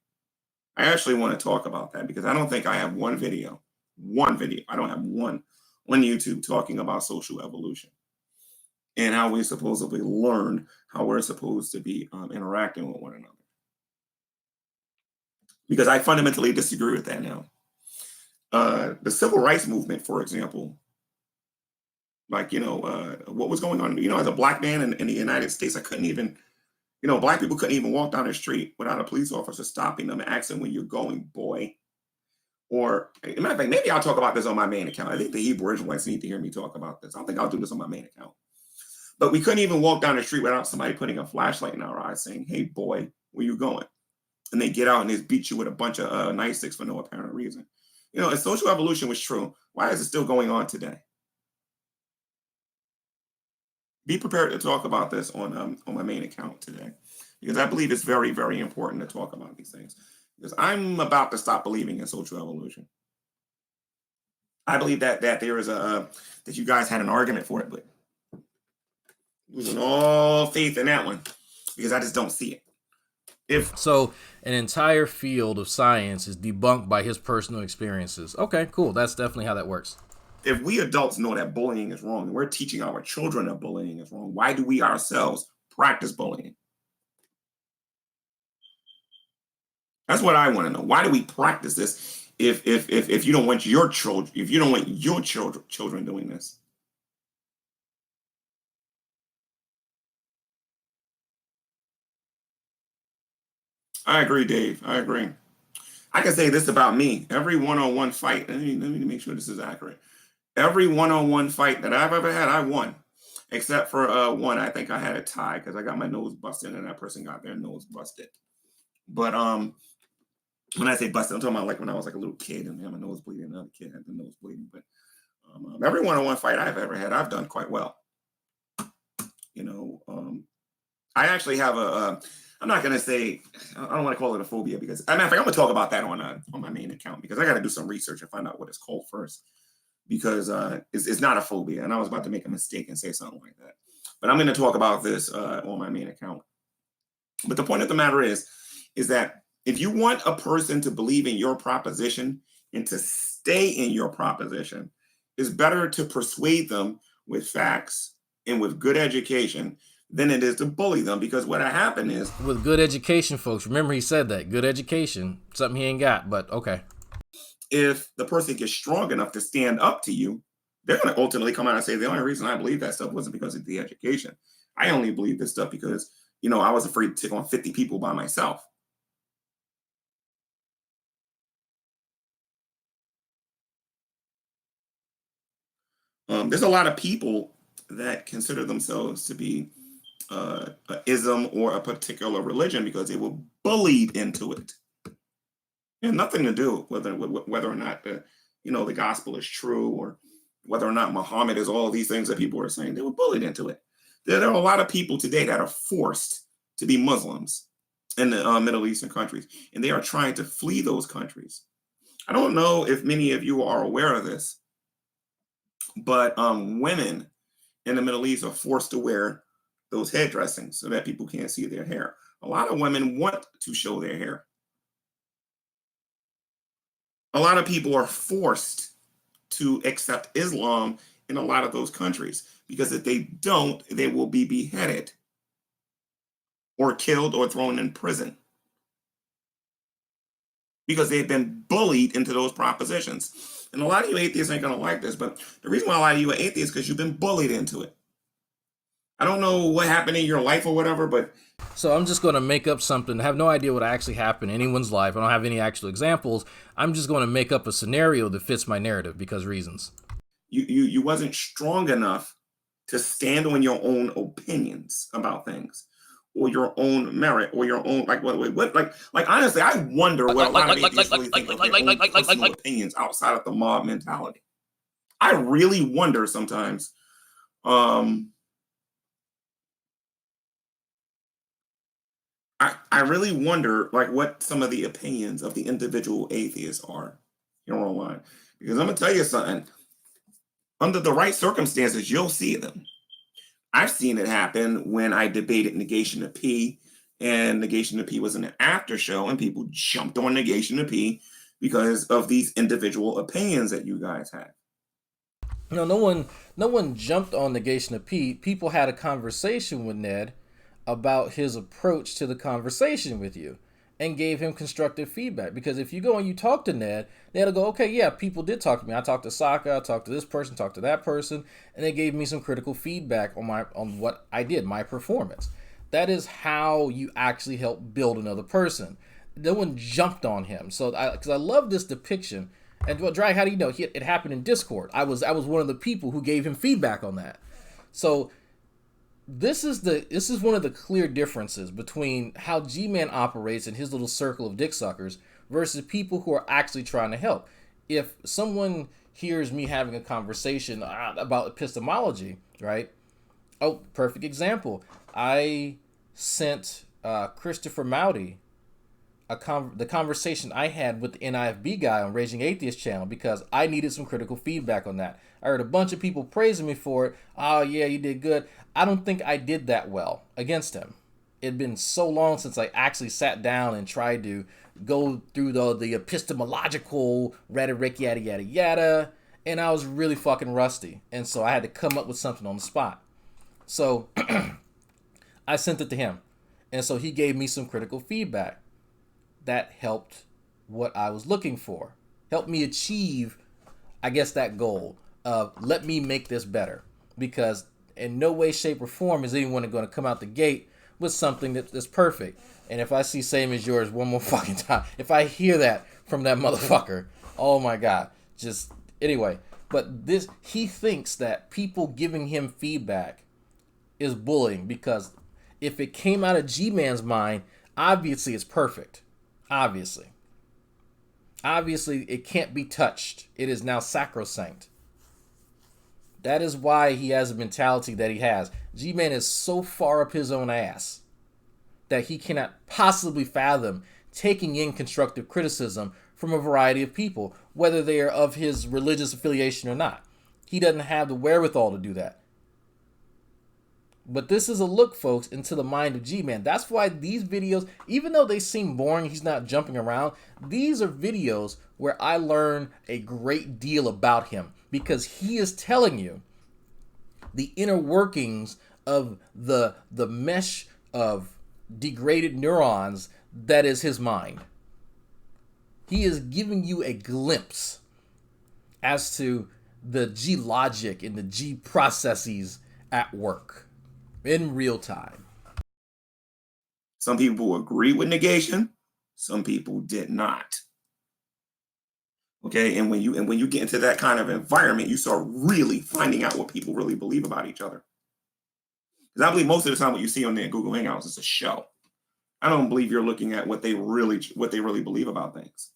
I actually want to talk about that because I don't think I have one video. I don't have one on YouTube talking about social evolution and how we supposedly learned how we're supposed to be interacting with one another. Because I fundamentally disagree with that now. The civil rights movement, for example, what was going on, as a black man in the United States, I couldn't even, black people couldn't even walk down the street without a police officer stopping them and asking where you're going, boy. Or, as a matter of fact, maybe I'll talk about this on my main account. I think the Hebrew Israelites need to hear me talk about this. I don't think I'll do this on my main account. But we couldn't even walk down the street without somebody putting a flashlight in our eyes saying, hey, boy, where you going? And they get out and just beat you with a bunch of nightsticks for no apparent reason. If social evolution was true, why is it still going on today? Be prepared to talk about this on my main account today, because I believe it's very, very important to talk about these things. Because I'm about to stop believing in social evolution. I believe that there is that you guys had an argument for it, but losing all faith in that one because I just don't see it. So an entire field of science is debunked by his personal experiences. Okay, cool. That's definitely how that works. If we adults know that bullying is wrong and we're teaching our children that bullying is wrong, why do we ourselves practice bullying? That's what I want to know. Why do we practice this if you don't want your children doing this? I agree, Dave. I agree. I can say this about me. Every one-on-one fight, let me make sure this is accurate. Every one-on-one fight that I've ever had, I won. Except for one, I think I had a tie because I got my nose busted and that person got their nose busted. But when I say busted, I'm talking about like when I was like a little kid and I had my nose bleeding, another kid had the nose bleeding. But every one-on-one fight I've ever had, I've done quite well. I actually have I'm not going to say, I don't want to call it a phobia because, as a matter of fact, I'm going to talk about that on my main account because I got to do some research and find out what it's called first because it's not a phobia. And I was about to make a mistake and say something like that. But I'm going to talk about this on my main account. But the point of the matter is that if you want a person to believe in your proposition and to stay in your proposition, it's better to persuade them with facts and with good education than it is to bully them, because what happened is with good education, folks, remember he said that good education, something he ain't got, but okay. If the person gets strong enough to stand up to you, they're going to ultimately come out and say the only reason I believe that stuff wasn't because of the education. I only believe this stuff because, I was afraid to take on 50 people by myself. There's a lot of people that consider themselves to be an ism or a particular religion because they were bullied into it. And nothing to do with whether or not the gospel is true, or whether or not Muhammad is all these things that people are saying. They were bullied into it. There are a lot of people today that are forced to be Muslims in the Middle Eastern countries, and they are trying to flee those countries. I don't know if many of you are aware of this, but women in the Middle East are forced to wear those head dressings so that people can't see their hair. A lot of women want to show their hair. A lot of people are forced to accept Islam in a lot of those countries, because if they don't, they will be beheaded or killed or thrown in prison, because they've been bullied into those propositions. And a lot of you atheists ain't going to like this, but the reason why a lot of you are atheists is because you've been bullied into it. I don't know what happened in your life or whatever, but... So I'm just going to make up something. I have no idea what actually happened in anyone's life. I don't have any actual examples. I'm just going to make up a scenario that fits my narrative because reasons. You wasn't strong enough to stand on your own opinions about things, or your own merit, or your own like honestly, I wonder what a lot of atheists really think of their own personal opinions outside of the mob mentality. I really wonder sometimes. I really wonder what some of the opinions of the individual atheists are here online, because I'm gonna tell you something. Under the right circumstances, you'll see them. I've seen it happen when I debated Negation of P, and Negation of P was an after show, and people jumped on Negation of P because of these individual opinions that you guys had. No one jumped on Negation of P. People had a conversation with Ned about his approach to the conversation with you, and gave him constructive feedback. Because if you go and you talk to Ned, Ned'll go, okay, yeah, people did talk to me. I talked to Sokka, I talked to this person, talked to that person, and they gave me some critical feedback on what I did, my performance. That is how you actually help build another person. No one jumped on him. So, because I love this depiction. And well, Drag, how do you know? It happened in Discord. I was one of the people who gave him feedback on that. So this is one of the clear differences between how Gman operates in his little circle of dick suckers versus people who are actually trying to help. If someone hears me having a conversation about epistemology, right? Oh, perfect example. I sent Christopher Mowdy the conversation I had with the NIFB guy on Raging Atheist channel, because I needed some critical feedback on that. I heard a bunch of people praising me for it. Oh yeah, you did good. I don't think I did that well against him. It'd been so long since I actually sat down and tried to go through the epistemological rhetoric, yada yada yada, and I was really fucking rusty, and so I had to come up with something on the spot. So I sent it to him, and so he gave me some critical feedback that helped what I was looking for, helped me achieve, I guess, that goal of let me make this better, because in no way, shape, or form is anyone going to come out the gate with something that's perfect. And if I see same as yours one more fucking time, if I hear that from that motherfucker, oh my God, just anyway. But he thinks that people giving him feedback is bullying, because if it came out of G-Man's mind, obviously it's perfect. Obviously it can't be touched. It is now sacrosanct. That is why he has a mentality that he has. G-Man is so far up his own ass that he cannot possibly fathom taking in constructive criticism from a variety of people, whether they are of his religious affiliation or not. He doesn't have the wherewithal to do that. But this is a look, folks, into the mind of G-Man. That's why these videos, even though they seem boring, he's not jumping around, these are videos where I learn a great deal about him, because he is telling you the inner workings of the mesh of degraded neurons that is his mind. He is giving you a glimpse as to the G logic and the G processes at work in real time. Some people agree with negation, some people did not. Okay, and when you get into that kind of environment, you start really finding out what people really believe about each other. Because I believe most of the time what you see on their Google Hangouts is a show. I don't believe you're looking at what they really believe about things.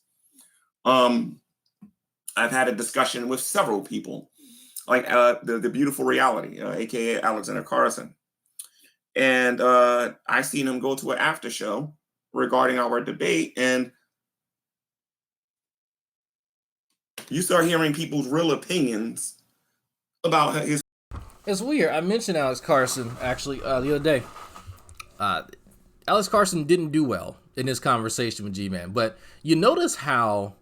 I've had a discussion with several people, like the Beautiful Reality, aka Alexander Carson, and I seen him go to an after show regarding our debate, and you start hearing people's real opinions about his. It's weird. I mentioned Alex Carson actually the other day. Alex Carson didn't do well in his conversation with Gman, but you notice how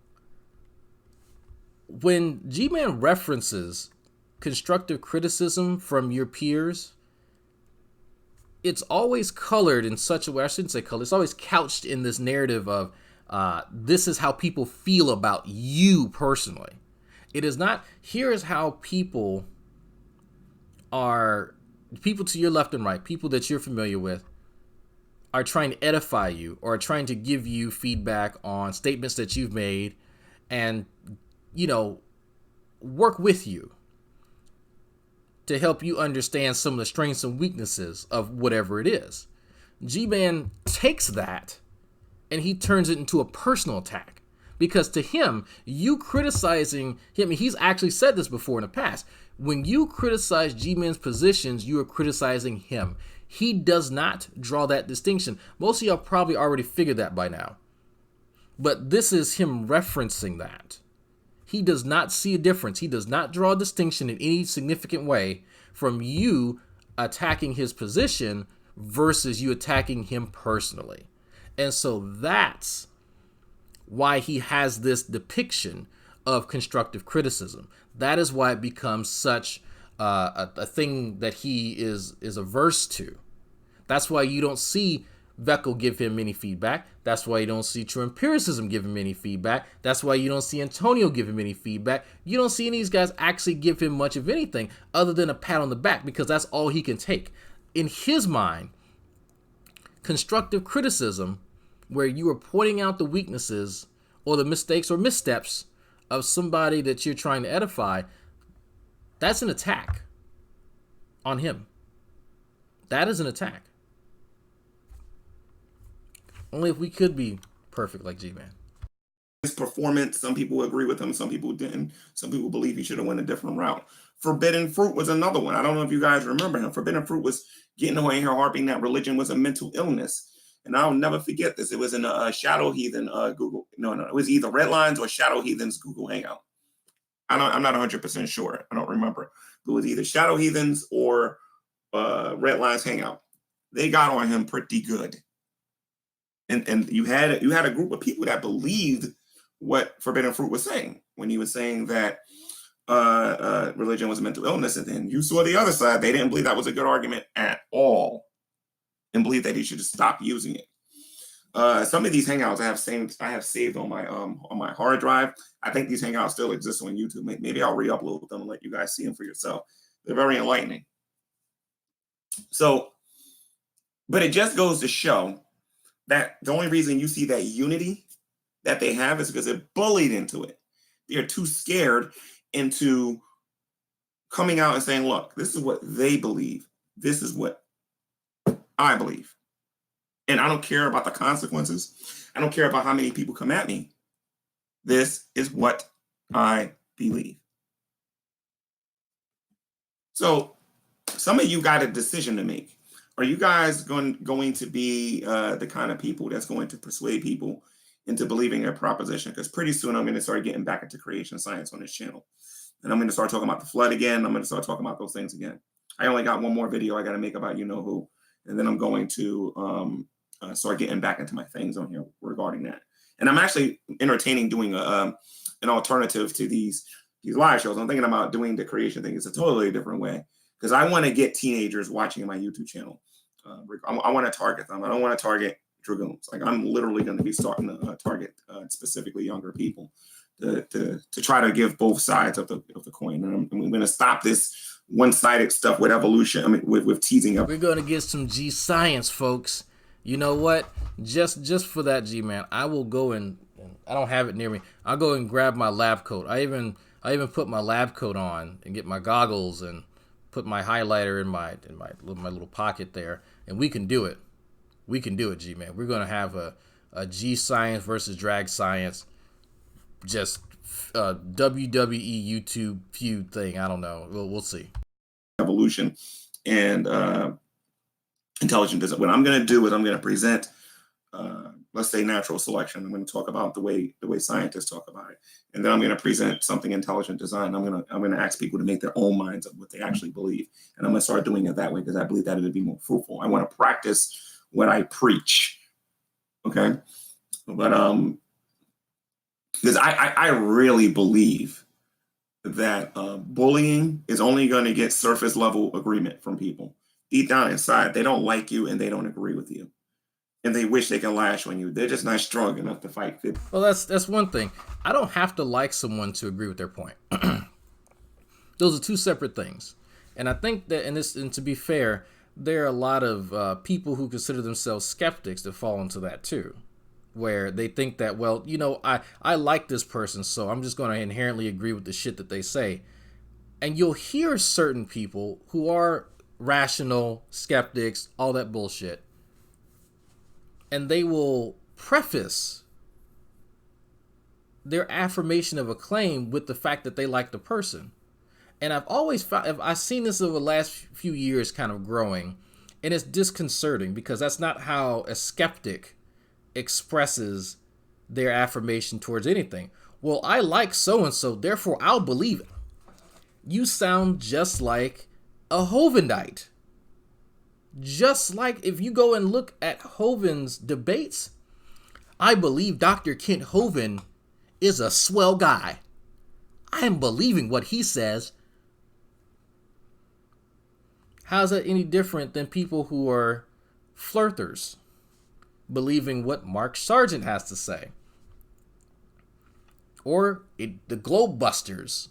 when Gman references constructive criticism from your peers, it's always colored in such a way, I shouldn't say colored, it's always couched in this narrative of this is how people feel about you personally. It is not, here is how people to your left and right, people that you're familiar with, are trying to edify you or are trying to give you feedback on statements that you've made and, work with you to help you understand some of the strengths and weaknesses of whatever it is. G-Man takes that and he turns it into a personal attack. Because to him, you criticizing him, he's actually said this before in the past, when you criticize G-Man's positions, you are criticizing him. He does not draw that distinction. Most of y'all probably already figured that by now. But this is him referencing that. He does not see a difference. He does not draw a distinction in any significant way from you attacking his position versus you attacking him personally. And so that's why he has this depiction of constructive criticism. That is why it becomes such a thing that he is averse to. That's why you don't see Veckel give him any feedback. That's why you don't see True Empiricism give him any feedback. That's why you don't see Antonio give him any feedback. You don't see any of these guys actually give him much of anything other than a pat on the back because that's all he can take. In his mind, constructive criticism, where you are pointing out the weaknesses or the mistakes or missteps of somebody that you're trying to edify, that's an attack on him. That is an attack. Only if we could be perfect like G-Man. His performance, some people agree with him, some people didn't. Some people believe he should have went a different route. Forbidden Fruit was another one. I don't know if you guys remember him. Forbidden Fruit was getting away here harping that religion was a mental illness. And I'll never forget this. It was in a Shadow Heathen Google. No, it was either Redlines or Shadow Heathens Google Hangout. I'm not 100% sure. I don't remember. It was either Shadow Heathens or Redlines Hangout. They got on him pretty good. And you had a group of people that believed what Forbidden Fruit was saying when he was saying that religion was a mental illness. And then you saw the other side. They didn't believe that was a good argument at all and believed that he should just stop using it. Some of these hangouts I have saved on my hard drive. I think these hangouts still exist on YouTube. Maybe I'll re-upload them and let you guys see them for yourself. They're very enlightening. So, but it just goes to show that the only reason you see that unity that they have is because they're bullied into it. They're too scared into coming out and saying, look, this is what they believe. This is what I believe. And I don't care about the consequences. I don't care about how many people come at me. This is what I believe. So some of you got a decision to make. Are you guys going to be the kind of people that's going to persuade people into believing their proposition? Because pretty soon I'm going to start getting back into creation science on this channel. And I'm going to start talking about the flood again. I'm going to start talking about those things again. I only got one more video I got to make about you-know-who. And then I'm going to start getting back into my things on here regarding that. And I'm actually entertaining doing an alternative to these live shows. I'm thinking about doing the creation thing. It's a totally different way. Because I want to get teenagers watching my YouTube channel. I want to target them. I don't want to target dragoons. Like I'm literally going to be starting to target specifically younger people to try to give both sides of the coin. And I'm going to stop this one-sided stuff with evolution. I mean, with teasing up. We're going to get some G science, folks. You know what? Just for that, G-Man, I will go and I don't have it near me. I'll go and grab my lab coat. I even put my lab coat on and get my goggles and put my highlighter in my little pocket there, and we can do it. We can do it, G-Man. We're going to have a G science versus drag science just WWE YouTube feud thing. I don't know. We'll see. Evolution and intelligent design. What I'm going to do is I'm going to present, let's say, natural selection. I'm going to talk about the way scientists talk about it, and then I'm going to present something intelligent design. I'm going to ask people to make their own minds of what they actually believe, and I'm going to start doing it that way because I believe that it would be more fruitful. I want to practice what I preach. Okay, but because I really believe that bullying is only going to get surface level agreement from people. Deep down inside, they don't like you and they don't agree with you, and they wish they can lash on you. They're just not strong enough to fight. Well, that's one thing. I don't have to like someone to agree with their point. Those are two separate things. And I think that, and to be fair, there are a lot of people who consider themselves skeptics that fall into that too, where they think that, well, you know, I like this person, so I'm just going to inherently agree with the shit that they say. And you'll hear certain people who are rational skeptics, all that bullshit, and they will preface their affirmation of a claim with the fact that they like the person. And I've always found, I've seen this over the last few years kind of growing, and it's disconcerting because that's not how a skeptic expresses their affirmation towards anything. Well, I like so-and-so, therefore I'll believe it. You sound just like a Hovindite. Just like if you go and look at Hovin's debates, I believe Dr. Kent Hovind is a swell guy. I am believing what he says. How's that any different than people who are flirters, believing what Mark Sargent has to say? Or the Globebusters.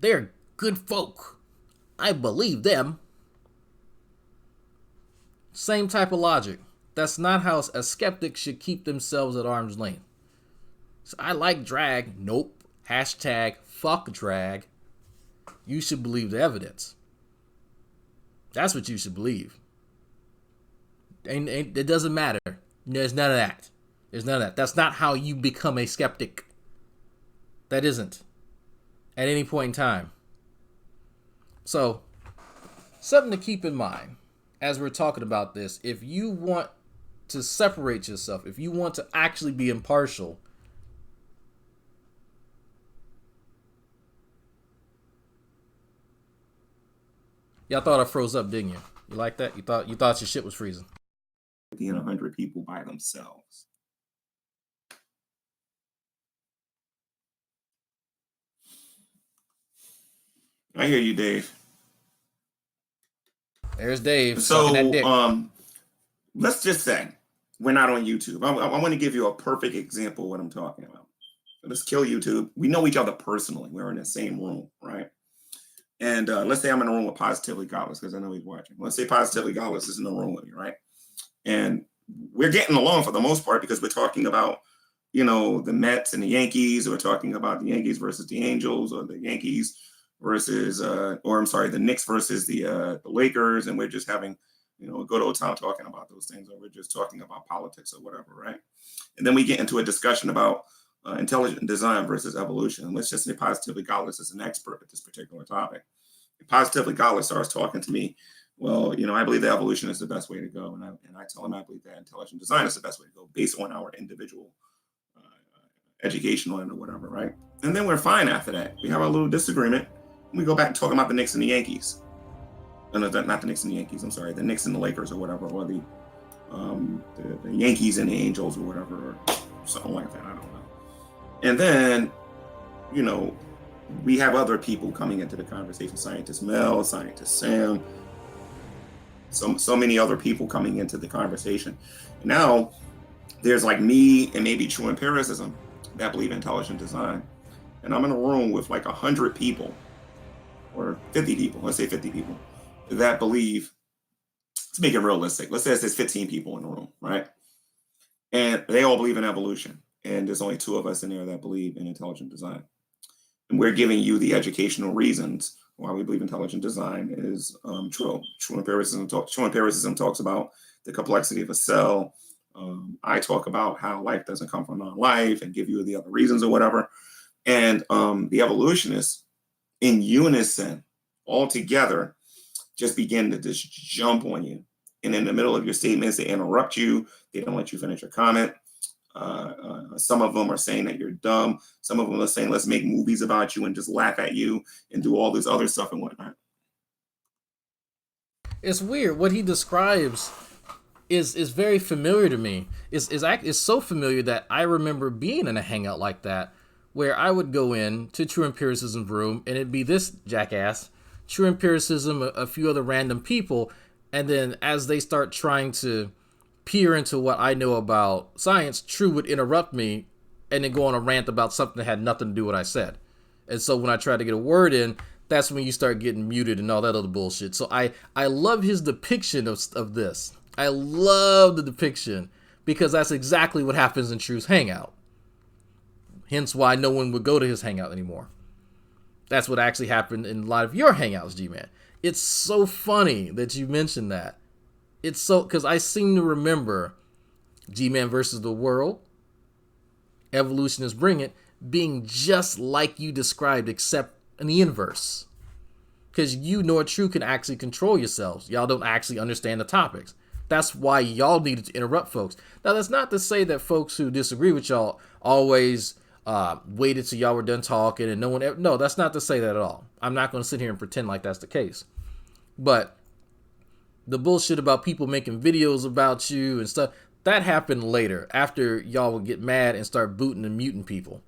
They're good folk. I believe them. Same type of logic. That's not how a skeptic should keep themselves at arm's length. So I like drag. Nope. Hashtag fuck drag. You should believe the evidence. That's what you should believe. And it doesn't matter. There's none of that. There's none of that. That's not how you become a skeptic. That isn't. At any point in time. So, something to keep in mind as we're talking about this. If you want to separate yourself, if you want to actually be impartial, y'all thought I froze up, didn't you? You like that? You thought your shit was freezing. Being 100 people by themselves. I hear you, Dave. There's Dave. So, let's just say we're not on YouTube. I want to give you a perfect example of what I'm talking about. Let's kill YouTube. We know each other personally. We're in the same room, right? And let's say I'm in a room with Positively Godless because I know he's watching. Let's say Positively Godless is in the room with me, right? And we're getting along for the most part because we're talking about, you know, the Mets and the Yankees. We're talking about the Yankees versus the Angels, or the Yankees versus, the Knicks versus the Lakers. And we're just having, you know, a good old time talking about those things, or we're just talking about politics or whatever, right? And then we get into a discussion about intelligent design versus evolution. And let's just say Positively Godless is an expert at this particular topic. If Positively Godless starts talking to me, well, you know, I believe that evolution is the best way to go. And I tell him I believe that intelligent design is the best way to go based on our individual educational and or whatever, right? And then we're fine after that. We have a little disagreement. And we go back and talk about the Knicks and the Yankees. No, not the Knicks and the Yankees. I'm sorry, the Knicks and the Lakers or whatever, or the Yankees and the Angels or whatever, or something like that. I don't know. And then, you know, we have other people coming into the conversation. Scientist Mel, Scientist Sam, so many other people coming into the conversation. Now, there's like me and maybe true empiricism that believe in intelligent design. And I'm in a room with like 100 people or 50 people, let's say 50 people, that believe, let's make it realistic. Let's say there's 15 people in the room, right? And they all believe in evolution. And there's only 2 of us in there that believe in intelligent design. And we're giving you the educational reasons why we believe intelligent design is true. True empiricism talks about the complexity of a cell, I talk about how life doesn't come from non-life and give you the other reasons or whatever. And the evolutionists in unison all together just begin to just jump on you. And in the middle of your statements, they interrupt you. They don't let you finish your comment. Some of them are saying that you're dumb. Some of them are saying, let's make movies about you and just laugh at you and do all this other stuff and whatnot. It's weird. What he describes is very familiar to me. It's so familiar that I remember being in a hangout like that, where I would go in to True Empiricism's room and it'd be this jackass, True Empiricism, a few other random people, and then as they start trying to peer into what I know about science, True would interrupt me and then go on a rant about something that had nothing to do with what I said. And so when I tried to get a word in, that's when you start getting muted and all that other bullshit. So I love his depiction of this. I love the depiction because that's exactly what happens in True's hangout. Hence why no one would go to his hangout anymore. That's what actually happened in a lot of your hangouts, G-Man. It's so funny that you mentioned that. It's so, because I seem to remember G-Man versus the World, Evolutionists Bring It, being just like you described, except in the inverse. Because you nor True can actually control yourselves. Y'all don't actually understand the topics. That's why y'all needed to interrupt folks. Now, that's not to say that folks who disagree with y'all always waited till y'all were done talking and no one ever. No, that's not to say that at all. I'm not going to sit here and pretend like that's the case. But the bullshit about people making videos about you and stuff, that happened later, after y'all would get mad and start booting and muting people.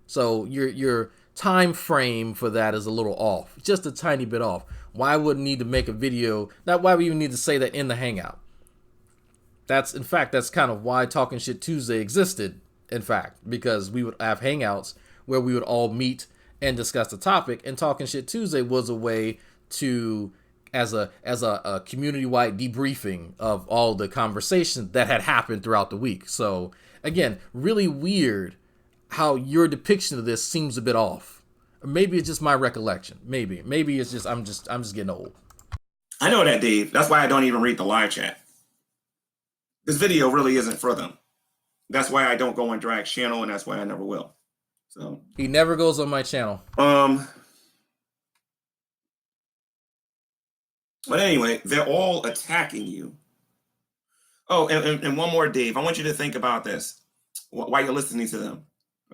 So your time frame for that is a little off, just a tiny bit off. Why wouldn't need to make a video? Not why we even need to say that in the hangout. That's kind of why Talking Shit Tuesday existed, in fact, because we would have hangouts where we would all meet and discuss the topic, and Talking Shit Tuesday was a way to, as a community-wide debriefing of all the conversations that had happened throughout the week. So again, really weird how your depiction of this seems a bit off. Or maybe it's just my recollection. Maybe it's just I'm just getting old. I know that, Dave. That's why I don't even read the live chat. This video really isn't for them. That's why I don't go on Drag's channel, and that's why I never will. So he never goes on my channel. But anyway, they're all attacking you. Oh, and one more, Dave. I want you to think about this while you're listening to them,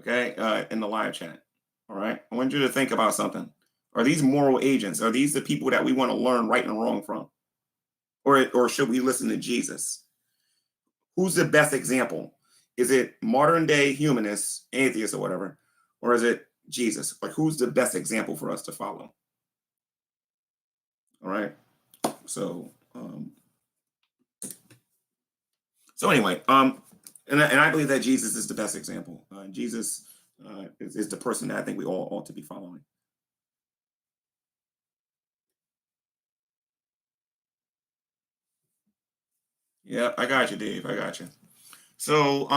okay, in the live chat. All right? I want you to think about something. Are these moral agents? Are these the people that we want to learn right and wrong from? Or should we listen to Jesus? Who's the best example? Is it modern day humanists, atheists, or whatever? Or is it Jesus? Like, who's the best example for us to follow? All right. So anyway, and I believe that Jesus is the best example. Jesus is the person that I think we all ought to be following. Yeah, I got you, Dave. I got you. So,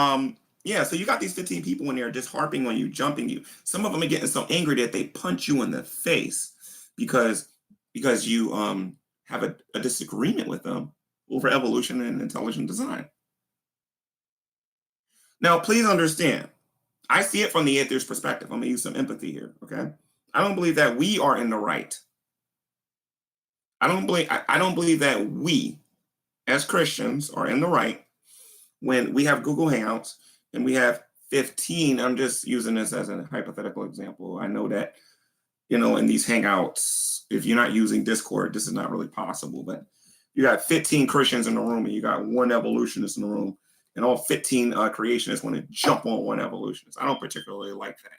yeah, so you got these 15 people in there just harping on you, jumping you. Some of them are getting so angry that they punch you in the face because you have a disagreement with them over evolution and intelligent design. Now, please understand, I see it from the atheist perspective. I'm going to use some empathy here, okay? I don't believe that we are in the right. I don't believe that we, as Christians, are in the right when we have Google Hangouts and we have 15, I'm just using this as a hypothetical example. I know that, in these Hangouts, if you're not using Discord, this is not really possible, but you got 15 Christians in the room and you got one evolutionist in the room, and all 15 creationists want to jump on one evolutionist. I don't particularly like that.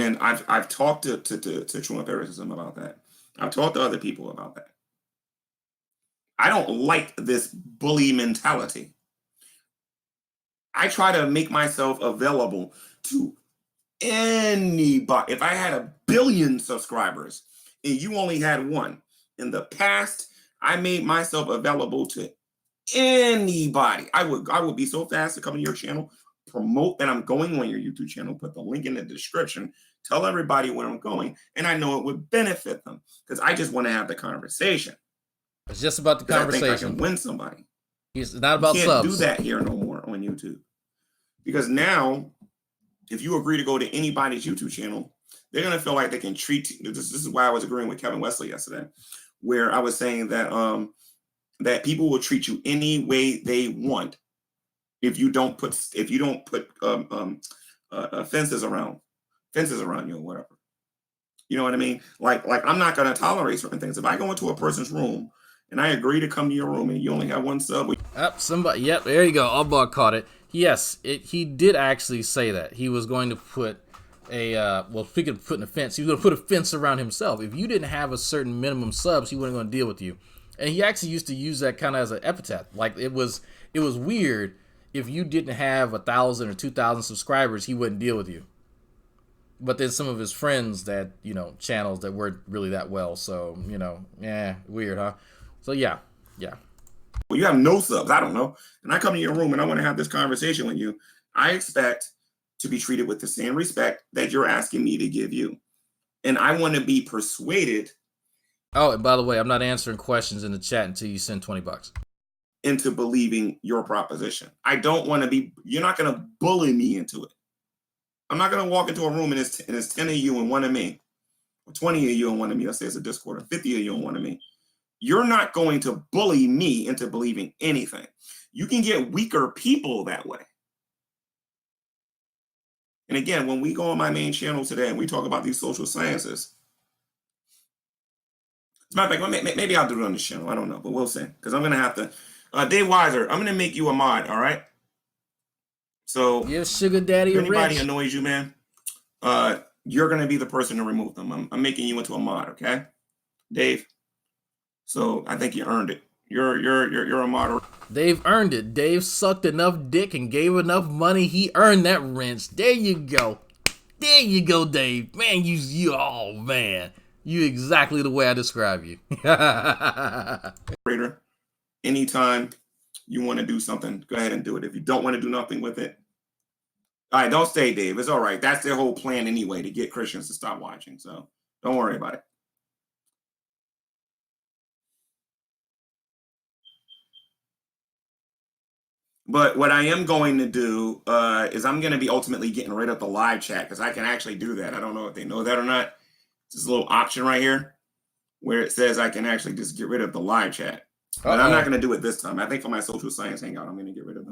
And I've talked to True Empiricism about that. I've talked to other people about that. I don't like this bully mentality. I try to make myself available to anybody. If I had 1 billion subscribers and you only had 1, in the past, I made myself available to anybody. I would be so fast to come to your channel, promote that I'm going on your YouTube channel, put the link in the description, tell everybody where I'm going, and I know it would benefit them because I just want to have the conversation. It's just about the conversation. I think I can win somebody. It's not about you can't subs. do that here no more on YouTube. Because now, if you agree to go to anybody's YouTube channel, they're going to feel like they can treat you. This is why I was agreeing with Kevin Wesley yesterday, where I was saying that that people will treat you any way they want if you don't put fences around you or whatever. You know what I mean? Like I'm not going to tolerate certain things. If I go into a person's room and I agree to come to your room and you only have one sub. Somebody. Yep, there you go. Allbug caught it. Yes, he did actually say that he was going to put a well, speaking of putting a fence, he was going to put a fence around himself. If you didn't have a certain minimum subs, he wasn't going to deal with you. And he actually used to use that kind of as an epithet. Like it was weird if you didn't have 1,000 or 2,000 subscribers, he wouldn't deal with you. But then some of his friends that, channels that weren't really that well. So, weird, huh? So, yeah. Well, you have no subs. I don't know. And I come to your room and I want to have this conversation with you. I expect to be treated with the same respect that you're asking me to give you. And I want to be persuaded. Oh, and by the way, I'm not answering questions in the chat until you send $20. Into believing your proposition. I don't want to be, you're not going to bully me into it. I'm not going to walk into a room and it's 10 of you and one of me, or 20 of you and one of me. Let's say it's a Discord, or 50 of you and one of me. You're not going to bully me into believing anything. You can get weaker people that way. And again, when we go on my main channel today and we talk about these social sciences, as a matter of fact, maybe I'll do it on this channel. I don't know, but we'll see. Because I'm going to have to. Dave Weiser, I'm going to make you a mod, all right? So, yeah, sugar daddy. If anybody rich. annoys you, man, you're going to be the person to remove them. I'm making you into a mod, okay? Dave. So, I think you earned it. You're a moderator. Dave earned it. Dave sucked enough dick and gave enough money. He earned that wrench. There you go. There you go, Dave. Man, oh, man. You exactly the way I describe you. Anytime you want to do something, go ahead and do it. If you don't want to do nothing with it, all right, don't stay, Dave. It's all right. That's their whole plan anyway, to get Christians to stop watching. So don't worry about it. But what I am going to do is I'm going to be ultimately getting rid of the live chat, because I can actually do that. I don't know if they know that or not. There's a little option right here where it says I can actually just get rid of the live chat. But I'm not going to do it this time. I think for my social science hangout, I'm going to get rid of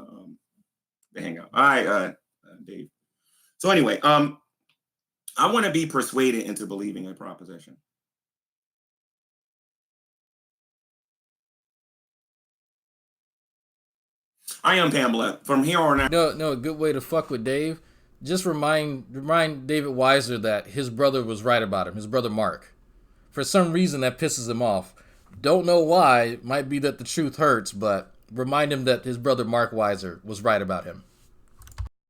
the hangout. All right, Dave. So anyway, I want to be persuaded into believing a proposition. I am Pamela. From here on out. No, a good way to fuck with Dave. Just remind David Weiser that his brother was right about him. His brother Mark. For some reason that pisses him off. Don't know why. It might be that the truth hurts, but remind him that his brother Mark Weiser was right about him.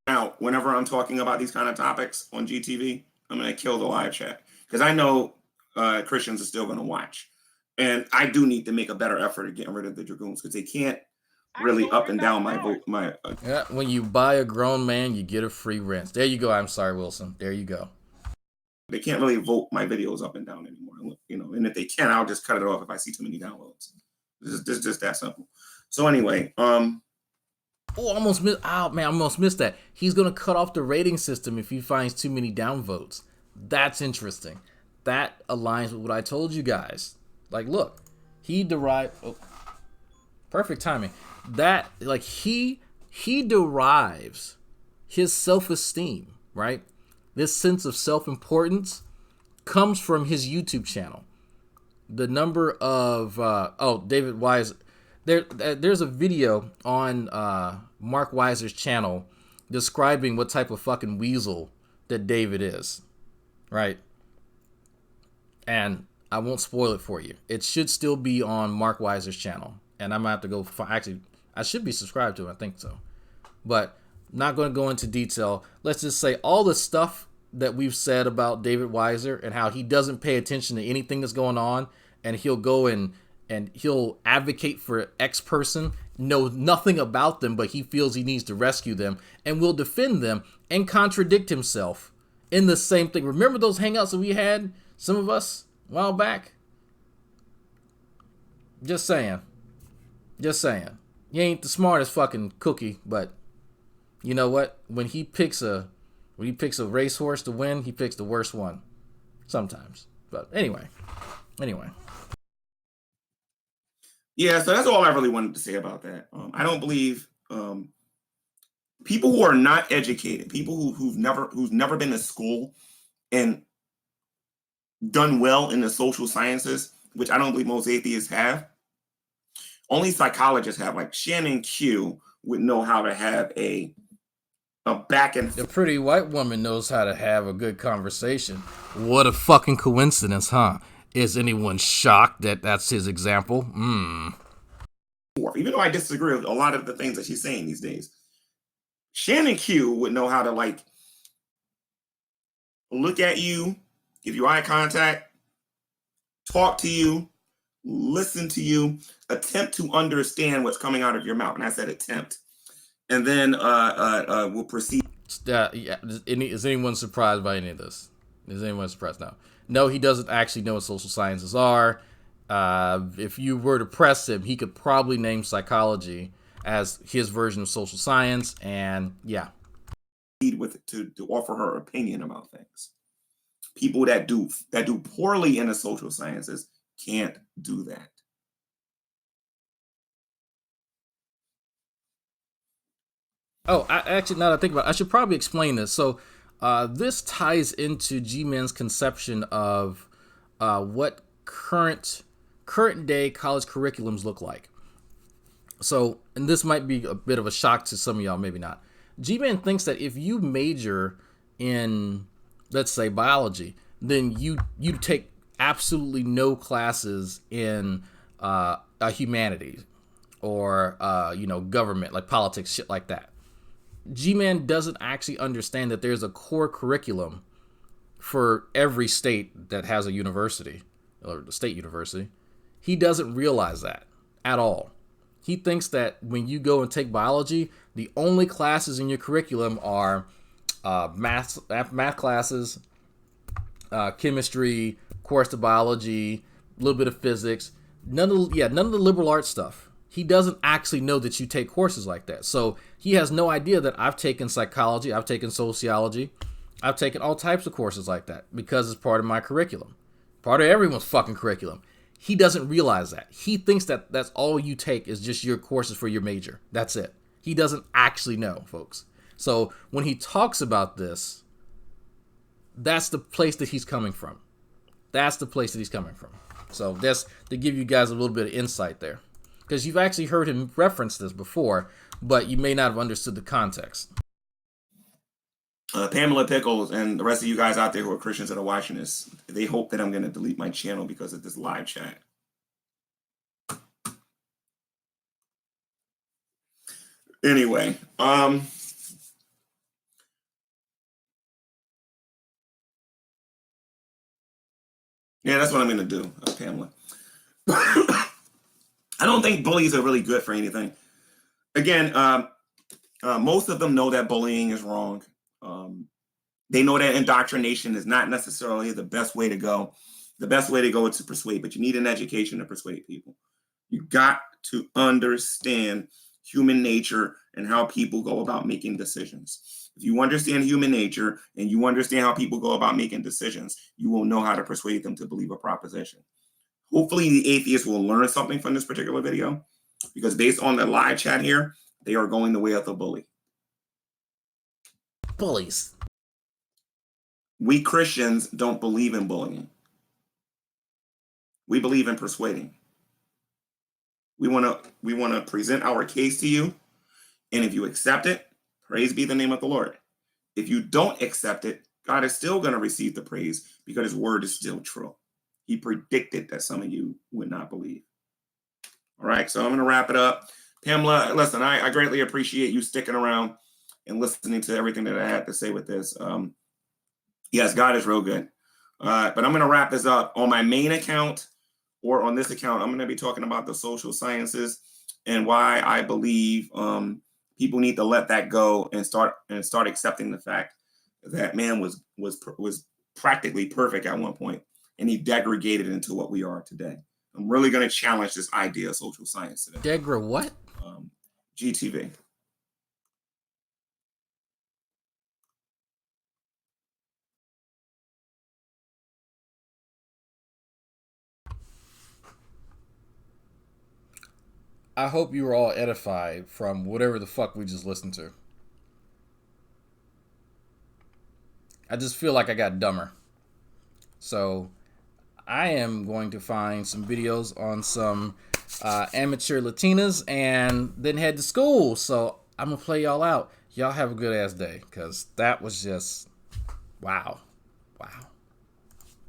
Now, whenever I'm talking about these kind of topics on GTV, I'm going to kill the live chat, because I know Christians are still going to watch. And I do need to make a better effort at getting rid of the Dragoons, because they can't really up and down my vote. Yeah, when you buy a grown man, you get a free rinse. There you go. I'm sorry, Wilson. There you go. They can't really vote my videos up and down anymore. And if they can, I'll just cut it off if I see too many downloads. This is just that simple. So anyway, I almost missed that. He's gonna cut off the rating system if he finds too many downvotes. That's interesting. That aligns with what I told you guys. Like, look, he derived perfect timing. That he derives his self-esteem, right? This sense of self-importance comes from his YouTube channel. The number of David Wise, there's a video on Mark Weiser's channel describing what type of fucking weasel that David is, right? And I won't spoil it for you. It should still be on Mark Weiser's channel, and I'm gonna have to go. Actually, I should be subscribed to it. I think so, but not going to go into detail. Let's just say all the stuff that we've said about David Weiser and how he doesn't pay attention to anything that's going on, and he'll go and he'll advocate for X person, know nothing about them, but he feels he needs to rescue them, and will defend them and contradict himself in the same thing. Remember those hangouts that we had, some of us, a while back? Just saying. You ain't the smartest fucking cookie, but you know what? When he picks a racehorse to win, he picks the worst one. Sometimes. But anyway. Yeah, so that's all I really wanted to say about that. I don't believe people who are not educated, people who've never been to school and done well in the social sciences, which I don't believe most atheists have. Only psychologists have. Like Shannon Q would know how to have a back and the pretty white woman knows how to have a good conversation. What a fucking coincidence, huh? Is anyone shocked that that's his example? Even though I disagree with a lot of the things that she's saying these days, Shannon Q would know how to like look at you, give you eye contact, talk to you, listen to you, attempt to understand what's coming out of your mouth. And I said attempt. And then we'll proceed. Is anyone surprised by any of this? Is anyone surprised? No, he doesn't actually know what social sciences are. If you were to press him, he could probably name psychology as his version of social science. And yeah. With to offer her opinion about things. People that do poorly in the social sciences can't do that. Oh, actually, now that I think about it, I should probably explain this. So, this ties into Gman's conception of what current day college curriculums look like. So, and this might be a bit of a shock to some of y'all, maybe not. Gman thinks that if you major in, let's say, biology, then you take absolutely no classes in humanities or government, like politics, shit like that. Gman doesn't actually understand that there's a core curriculum for every state that has a university, or the state university. He doesn't realize that at all. He thinks that when you go and take biology, the only classes in your curriculum are math classes, chemistry, course of biology, a little bit of physics, none of the liberal arts stuff. He doesn't actually know that you take courses like that. So he has no idea that I've taken psychology, I've taken sociology, I've taken all types of courses like that because it's part of my curriculum. Part of everyone's fucking curriculum. He doesn't realize that. He thinks that that's all you take is just your courses for your major. That's it. He doesn't actually know, folks. So when he talks about this, that's the place that he's coming from. So that's to give you guys a little bit of insight there. Because you've actually heard him reference this before, but you may not have understood the context. Pamela Pickles and the rest of you guys out there who are Christians that are watching this, they hope that I'm going to delete my channel because of this live chat. Anyway, yeah, that's what I'm going to do, Pamela. I don't think bullies are really good for anything. Again, most of them know that bullying is wrong. They know that indoctrination is not necessarily the best way to go. The best way to go is to persuade, but you need an education to persuade people. You got to understand human nature and how people go about making decisions. If you understand human nature and you understand how people go about making decisions, you will know how to persuade them to believe a proposition. Hopefully the atheists will learn something from this particular video, because based on the live chat here, they are going the way of the bully. Bullies. We Christians don't believe in bullying. We believe in persuading. We want to present our case to you, and if you accept it, praise be the name of the Lord. If you don't accept it, God is still going to receive the praise because his word is still true. He predicted that some of you would not believe. All right, so I'm going to wrap it up. Pamela, listen, I greatly appreciate you sticking around and listening to everything that I had to say with this. Yes, God is real good. But I'm going to wrap this up. On my main account or on this account, I'm going to be talking about the social sciences and why I believe people need to let that go and start accepting the fact that man was practically perfect at one point, and he degraded into what we are today. I'm really going to challenge this idea of social science today. Degra what? GTV. I hope you were all edified from whatever the fuck we just listened to. I just feel like I got dumber. So I am going to find some videos on some amateur Latinas and then head to school. So I'm going to play y'all out. Y'all have a good ass day, because that was just wow.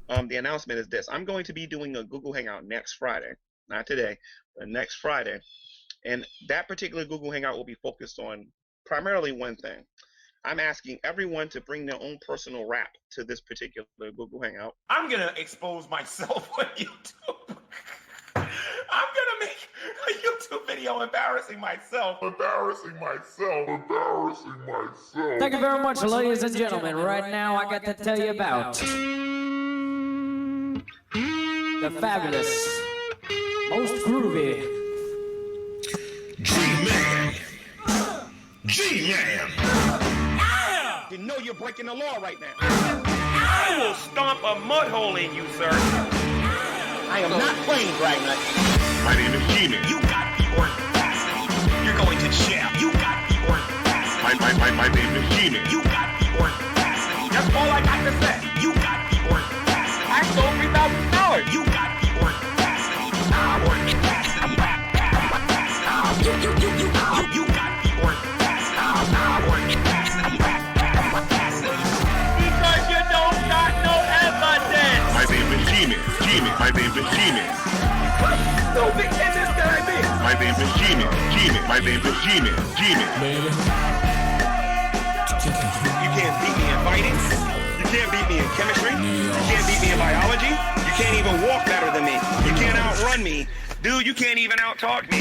The announcement is this. I'm going to be doing a Google Hangout next Friday. Not today, but next Friday. And that particular Google Hangout will be focused on primarily one thing. I'm asking everyone to bring their own personal rap to this particular Google Hangout. I'm going to expose myself on YouTube. I'm going to make a YouTube video embarrassing myself. Thank you very much, ladies and gentlemen. Right now, I got to tell you about the fabulous, most groovy Gman. Gman. You know you're breaking the law right now. I will stomp a mud hole in you, sir. I am not playing, Dragnet. My name is Gman. You got the audacity. You're going to jail. You got the audacity. My name is Gman. You got the audacity. That's all I got to say. You got the audacity. I stole $3,000. You got the audacity. You got the audacity. Because you don't got no evidence. My name is Gman. My name is Gman. No big business that I mean. My name is Gman. My name is Gman. You can't beat me in fighting. You can't beat me in chemistry. You can't beat me in biology. You can't even walk better than me. You can't outrun me. Dude, you can't even out-talk me.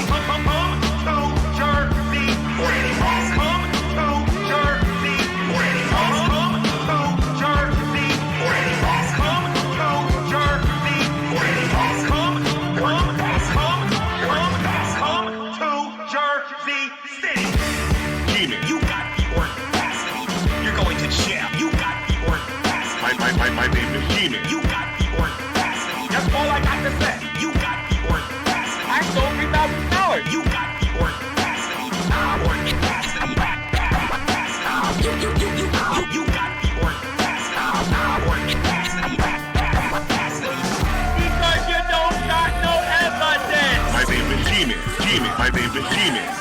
My name is Gman. You got the audacity. That's all I got to say. You got the audacity. I stole $3,000. You got the audacity. You got the audacity. You got the audacity. Because you don't got no evidence. My name is Gman. My name is Gman.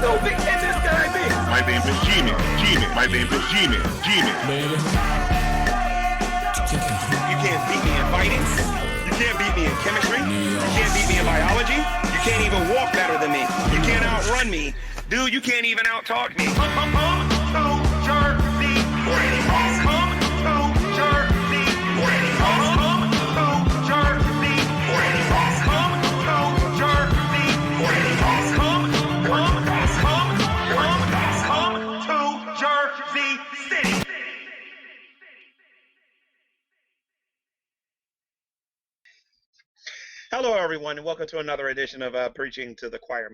No big business that I mean. My name is Gman. My name is Gman. You can't beat me in fighting. You can't beat me in chemistry. You can't beat me in biology. You can't even walk better than me. You can't outrun me. Dude, you can't even out-talk me. Hello, everyone, and welcome to another edition of Preaching to the Choir.